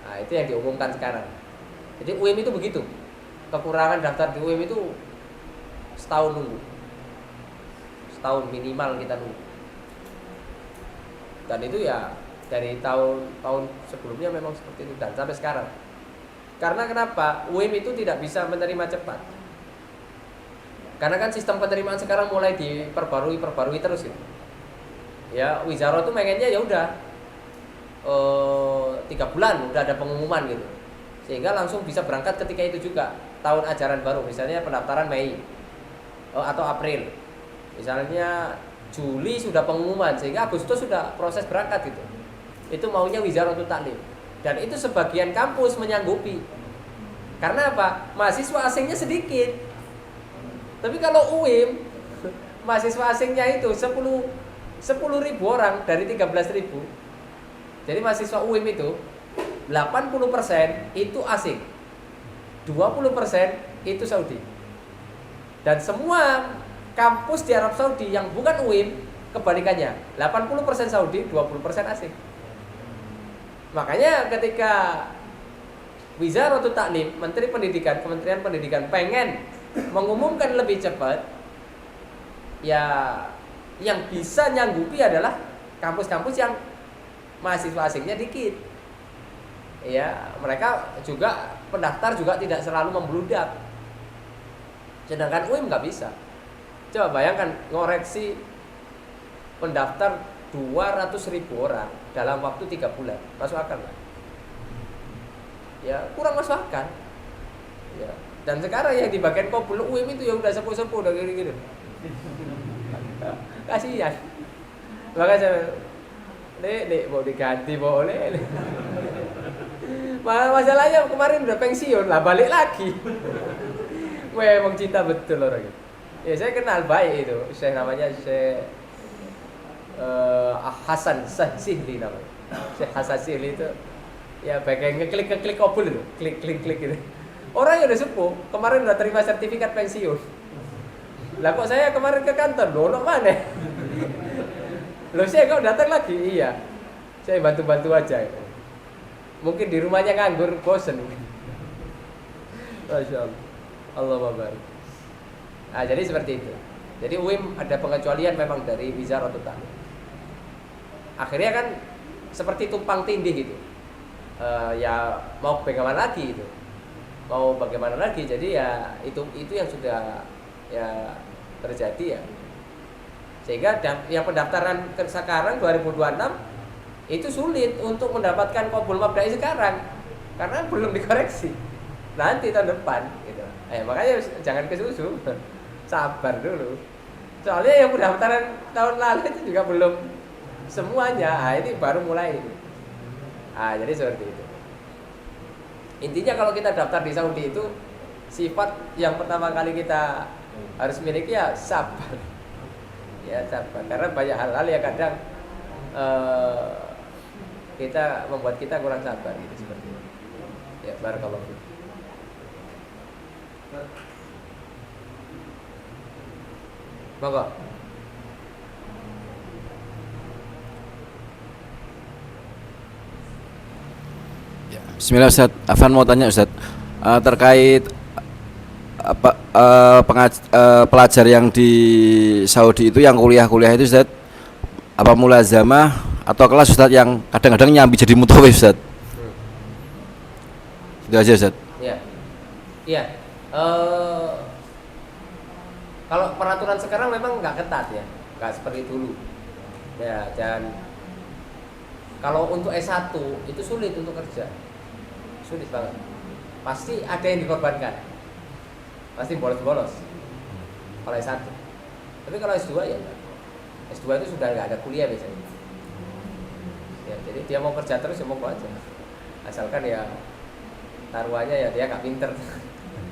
Nah, itu yang diumumkan sekarang. Jadi UIM itu begitu. Kekurangan daftar di UIM itu setahun nunggu. Setahun minimal kita nunggu. Dan itu ya dari tahun sebelumnya memang seperti itu dan sampai sekarang. Karena kenapa? UIM itu tidak bisa menerima cepat. Karena kan sistem penerimaan sekarang mulai diperbarui terus gitu. Ya, Wizarah itu pengennya ya udah 3 bulan udah ada pengumuman gitu. Sehingga langsung bisa berangkat ketika itu juga tahun ajaran baru, misalnya pendaftaran Mei atau April. Misalnya Juli sudah pengumuman sehingga Agustus sudah proses berangkat gitu. Itu maunya Wizaratul Ta'lim. Dan itu sebagian kampus menyanggupi. Karena apa? Mahasiswa asingnya sedikit. Tapi kalau UIM mahasiswa asingnya itu 10.000 orang dari 13.000. Jadi mahasiswa UIM itu 80% itu asing. 20% itu Saudi. Dan semua kampus di Arab Saudi yang bukan UIM kebalikannya, 80% Saudi, 20% asing. Makanya ketika Wizaratul Ta'lim, Menteri Pendidikan, Kementerian Pendidikan pengen mengumumkan lebih cepat, ya yang bisa nyanggupi adalah kampus-kampus yang mahasiswa asingnya dikit. Ya, mereka juga pendaftar juga tidak selalu membludak. Sedangkan UIM nggak bisa. Coba bayangkan ngoreksi pendaftar 200.000 orang dalam waktu 3 bulan, masuk akal nggak? Ya kurang masuk akal. Ya. Dan sekarang yang di bagian qabul UIM itu ya udah sepuh-sepuh udah gini-gini. Kasihan. Makanya saya Nek mau diganti boleh. Masalahnya kemarin udah pensiun lah balik lagi. Wah, emang cinta betul orang itu. Ya saya kenal baik itu. Saya namanya Syekh Hasan Sihli namanya. Syekh Hasan Sihli itu ya bagian ngeklik kabul itu, klik gitu. Orang yang udah sepuh, kemarin udah terima sertifikat pensiun. Lah kok saya kemarin ke kantor, dono mana? Loh saya kok datang lagi? Iya. Saya bantu-bantu aja. Mungkin di rumahnya nganggur, bosen. Masya Allah. Allah barik. Nah, jadi seperti itu. Jadi UIM ada pengecualian memang dari Wizaratul Ta'lim. Akhirnya kan seperti tumpang tindih gitu. Ya mau bagaimana lagi itu. Mau bagaimana lagi? Jadi ya itu yang sudah ya terjadi ya. Sehingga yang pendaftaran sekarang 2026 itu sulit untuk mendapatkan qabul mabda'i sekarang karena belum dikoreksi. Nanti tahun depan gitu. Makanya jangan kesusu. Sabar dulu. Soalnya yang pendaftaran tahun lalu itu juga belum semuanya. Ini baru mulai. Jadi seperti itu. Intinya kalau kita daftar di Saudi itu sifat yang pertama kali kita harus miliki ya sabar. Ya sabar. Karena banyak hal-hal yang kadang kita membuat kita kurang sabar gitu seperti itu. Ya barakallahu fiik. Monggo. Bismillah Ustaz, Afan mau tanya Ustaz, terkait pelajar yang di Saudi itu yang kuliah-kuliah itu Ustaz, apa mulazamah atau kelas Ustaz yang kadang-kadang nyambi jadi mutawif Ustaz? Itu aja Ustaz. Iya. Iya. Kalau peraturan sekarang memang nggak ketat ya, nggak seperti dulu. Ya, dan kalau untuk S1 itu sulit untuk kerja. Sulit banget. Pasti ada yang dikorbankan. Pasti bolos-bolos. Kalau S1. Tapi kalau S2 ya enggak. S2 itu sudah nggak ada kuliah biasanya. Ya, jadi dia mau kerja terus ya mau aja. Asalkan ya taruhannya ya dia nggak pinter.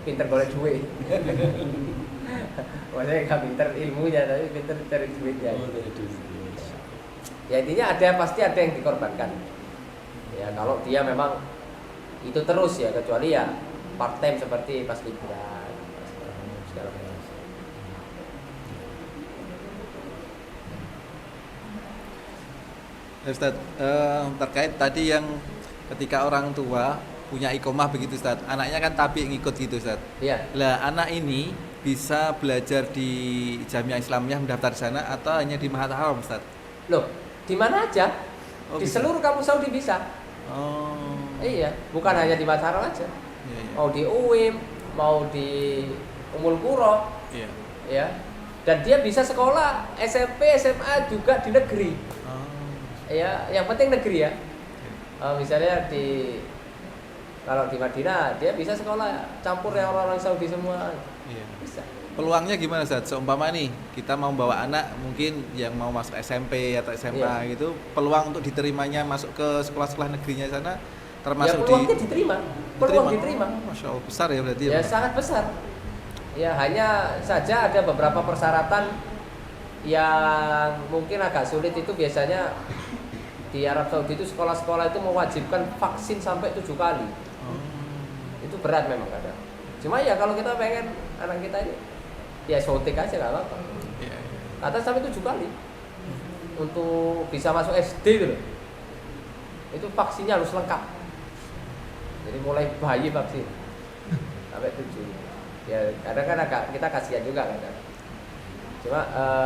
Pinter golek duit. Maksudnya nggak pinter ilmunya tapi pinter cari duitnya. Ya intinya pasti ada yang dikorbankan. Ya kalau dia memang itu terus ya, kecuali ya part time seperti pas liburan segala macam. Ustaz, terkait tadi yang ketika orang tua punya iqomah begitu Ustaz, anaknya kan tabi ngikut gitu Ustaz. Iya. Lah anak ini bisa belajar di Jamiah Islamiyah mendaftar di sana atau hanya di Mahat Haram Ustaz? Loh, di mana aja? Di bisa. seluruh kampus Saudi bisa. Oh. Iya, bukan hanya di Masharah aja. Iya, iya. Mau di UIM, mau di Ummul Qura. Iya. Ya. Dan dia bisa sekolah SMP, SMA juga di negeri. Oh. Ya, yang penting negeri ya. Misalnya kalau di Madinah dia bisa sekolah campur yang orang-orang Saudi semua. Iya. Bisa. Peluangnya gimana Ustaz? Seumpama nih kita mau bawa anak mungkin yang mau masuk SMP atau SMA gitu, peluang untuk diterimanya masuk ke sekolah-sekolah negerinya sana termasuk ya, peluangnya diterima. Peluang diterima. Masya Allah, besar ya berarti ya. Sangat besar. Ya hanya saja ada beberapa persyaratan yang mungkin agak sulit. Itu biasanya di Arab Saudi itu sekolah-sekolah itu mewajibkan vaksin sampai 7 kali. Itu berat memang kadang. Cuma ya kalau kita pengen anak kita ini ya suntik aja nggak apa-apa. Atas sampai 7 kali untuk bisa masuk SD gitu. Itu vaksinnya harus lengkap. Jadi mulai bayi vaksin sampai 7. Ya kadang kan agak kita kasihan juga kadang. Cuma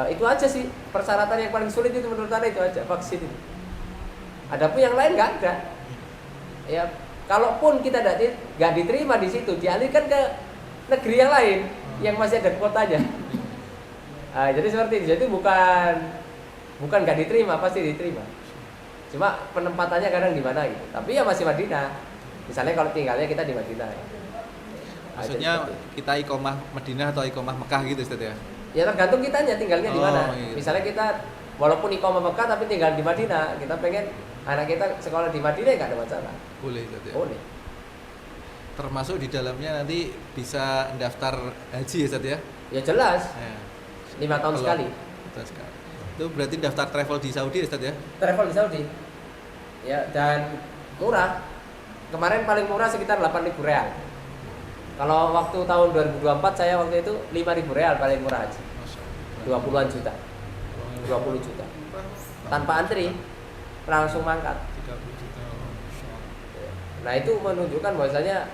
itu aja sih persyaratan yang paling sulit itu menurut saya itu aja vaksin itu. Adapun yang lain nggak ada. Ya kalaupun kita nggak diterima di situ, dialihkan ke negeri yang lain yang masih ada kuotanya. Jadi seperti itu. Jadi bukan nggak diterima, pasti diterima. Cuma penempatannya kadang di mana gitu. Tapi ya masih Madinah. Misalnya kalau tinggalnya kita di Madinah. Maksudnya kita iqomah Madinah atau iqomah Mekah gitu Ustaz ya? Ya tergantung kitanya tinggalnya di mana. Gitu. Misalnya kita walaupun iqomah Mekah tapi tinggal di Madinah, kita pengen anak kita sekolah di Madinah nggak ada masalah. Boleh Ustaz ya? Boleh. Termasuk di dalamnya nanti bisa daftar haji ya Ustaz ya? Ya jelas. Ya. 5 tahun sekali. Itu berarti daftar travel di Saudi Ustaz ya? Travel di Saudi. Ya dan murah. Kemarin paling murah sekitar 8.000 real. Kalau waktu tahun 2024 saya waktu itu 5.000 real paling murah haji. 20-an juta. 20 juta. Tanpa antri, langsung mangkat. 30 juta. Nah itu menunjukkan bahwasanya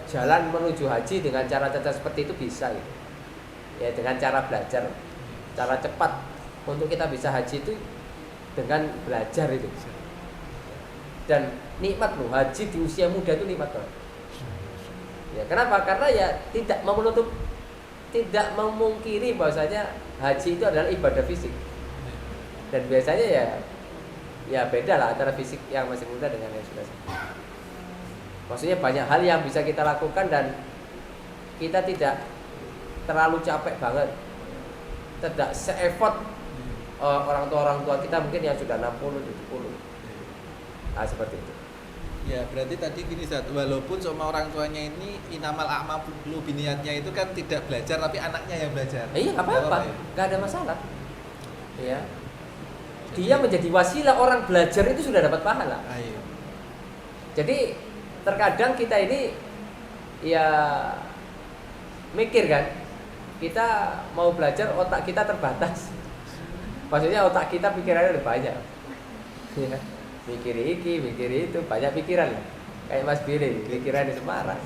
jalan menuju haji dengan cara-cara seperti itu bisa gitu. Ya dengan cara belajar, cara cepat untuk kita bisa haji itu dengan belajar itu. Dan nikmat loh, haji di usia muda itu nikmat banget. Ya kenapa? Karena ya tidak mau menutup tidak memungkiri bahwasanya haji itu adalah ibadah fisik. Dan biasanya ya beda lah antara fisik yang masih muda dengan yang sudah sakit. Maksudnya banyak hal yang bisa kita lakukan dan kita tidak terlalu capek banget. Tidak se-effort orang tua kita mungkin yang sudah 60, 70. Nah, seperti itu. Ya berarti tadi gini Zat, walaupun sama orang tuanya ini inamal a'malu biniatnya itu kan tidak belajar tapi anaknya yang belajar. Iya nggak apa-apa, ya? nggak ada masalah. Ya, dia menjadi wasilah, orang belajar itu sudah dapat pahala. Ayo. Jadi terkadang kita ini ya mikir kan, kita mau belajar otak kita terbatas. Maksudnya otak kita pikirannya lebih banyak. Ya. Mikir iki, mikir itu, banyak pikiran lah. Kayak Mas Billy, pikiran di Semarang,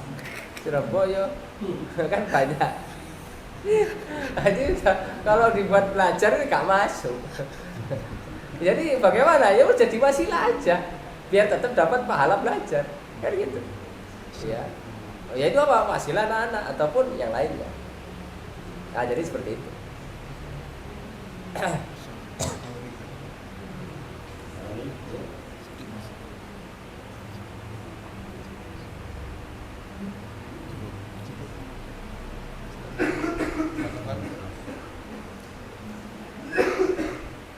Surabaya, kan banyak. Jadi kalau dibuat belajar nggak masuk. Jadi bagaimana? Ya jadi wasilah aja, biar tetap dapat pahala belajar, kan gitu. Ya, ya itu apa? Wasilah anak-anak ataupun yang lainnya. Nah jadi seperti itu.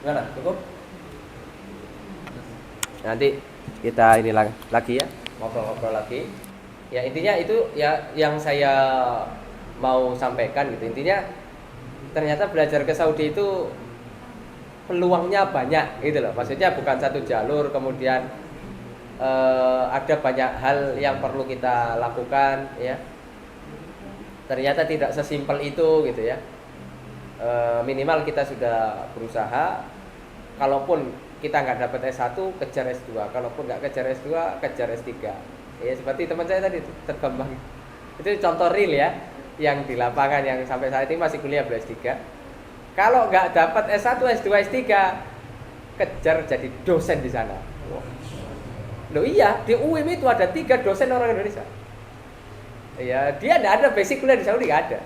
Gimana? Cukup? Nanti kita ini lagi ya, ngobrol-ngobrol lagi. Ya intinya itu ya yang saya mau sampaikan gitu. Intinya ternyata belajar ke Saudi itu peluangnya banyak gitu loh. Maksudnya bukan satu jalur, kemudian ada banyak hal yang perlu kita lakukan ya. Ternyata tidak sesimpel itu gitu ya. Minimal kita sudah berusaha. Kalaupun kita nggak dapat S1, kejar S2. Kalaupun nggak kejar S2, kejar S3. Ya seperti teman saya tadi terkembang. Itu contoh real ya, yang di lapangan yang sampai saat ini masih kuliah belajar S3. Kalau nggak dapat S1, S2, S3, kejar jadi dosen di sana. Loh iya, di UIM itu ada 3 dosen orang Indonesia. Ya, dia nggak ada basic kuliah di Saudi, nggak ada.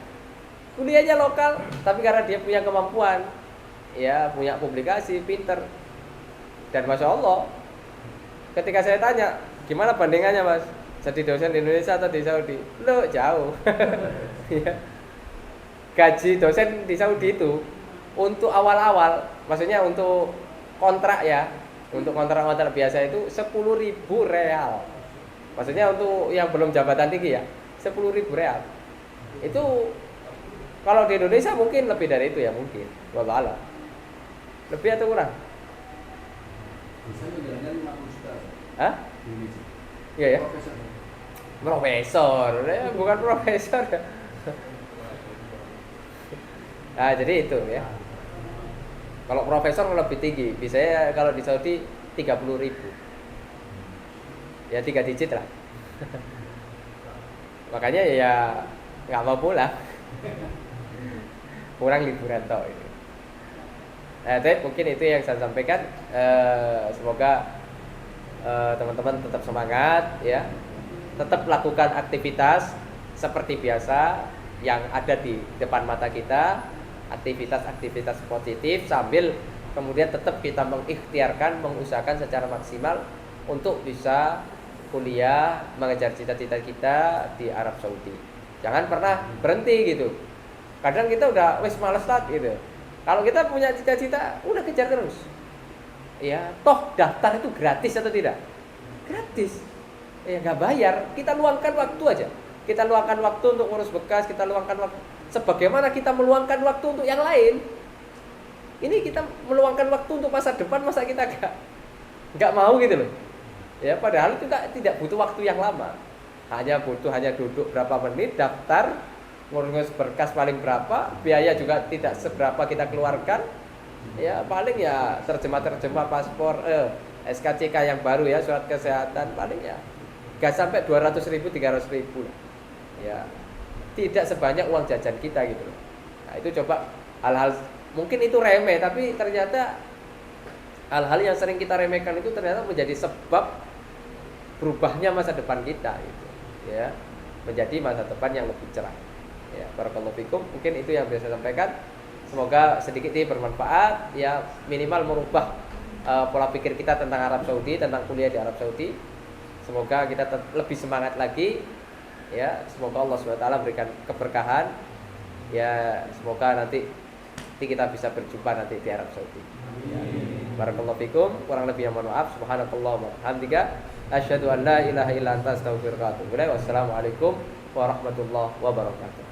Kuliahnya lokal, tapi karena dia punya kemampuan, ya punya publikasi, pinter, dan masya Allah, ketika saya tanya gimana bandingannya mas, jadi dosen di Indonesia atau di Saudi, lo jauh. Ya. Gaji dosen di Saudi itu untuk awal-awal, maksudnya untuk kontrak ya, untuk kontrak biasa itu 10.000 real, maksudnya untuk yang belum jabatan tinggi ya, 10.000 real. Itu kalau di Indonesia mungkin lebih dari itu ya, mungkin. Wallah. Lebih atau kurang? Hah? Iya ya. Profesor, ya, bukan profesor. Nah, jadi itu ya. Kalau profesor lebih tinggi, biasanya kalau di Saudi 30.000. Ya 3 digit lah. Makanya ya nggak mau pulang. Kurang liburan toh itu. Tapi mungkin itu yang saya sampaikan. Semoga teman-teman tetap semangat ya, tetap lakukan aktivitas seperti biasa yang ada di depan mata kita, aktivitas-aktivitas positif, sambil kemudian tetap kita mengikhtiarkan, mengusahakan secara maksimal untuk bisa kuliah, mengejar cita-cita kita di Arab Saudi. Jangan pernah berhenti gitu. Kadang kita udah wes males start gitu. Kalau kita punya cita-cita, udah kejar terus. Ya, toh daftar itu gratis atau tidak? Gratis. Ya nggak bayar. Kita luangkan waktu aja. Kita luangkan waktu untuk ngurus bekas. Kita luangkan waktu. Sebagaimana kita meluangkan waktu untuk yang lain. Ini kita meluangkan waktu untuk masa depan, masa kita nggak mau gitu loh. Ya, padahal itu tidak butuh waktu yang lama. Hanya duduk berapa menit, daftar, ngurus berkas paling berapa, biaya juga tidak seberapa kita keluarkan. Ya paling ya terjemah paspor, SKCK yang baru ya, surat kesehatan, paling ya gak sampai 200.000, 300.000 lah. Ya tidak sebanyak uang jajan kita gitu loh. Nah itu coba hal-hal mungkin itu remeh, tapi ternyata hal-hal yang sering kita remehkan itu ternyata menjadi sebab berubahnya masa depan kita gitu. Ya, menjadi masa depan yang lebih cerah. Ya, barakallahu fikum. Mungkin itu yang bisa saya sampaikan. Semoga sedikit ini bermanfaat, ya minimal merubah pola pikir kita tentang Arab Saudi, tentang kuliah di Arab Saudi. Semoga kita lebih semangat lagi. Ya, semoga Allah SWT berikan keberkahan. Ya, semoga nanti kita bisa berjumpa nanti di Arab Saudi. Ya. Barakallahu fikum. Kurang lebih yang mohon maaf. Subhanakallah wa bihamdika asyhadu an la ilaha illa anta astaghfiruka wa atubu ilaik. Wassalamualaikum warahmatullahi wabarakatuh.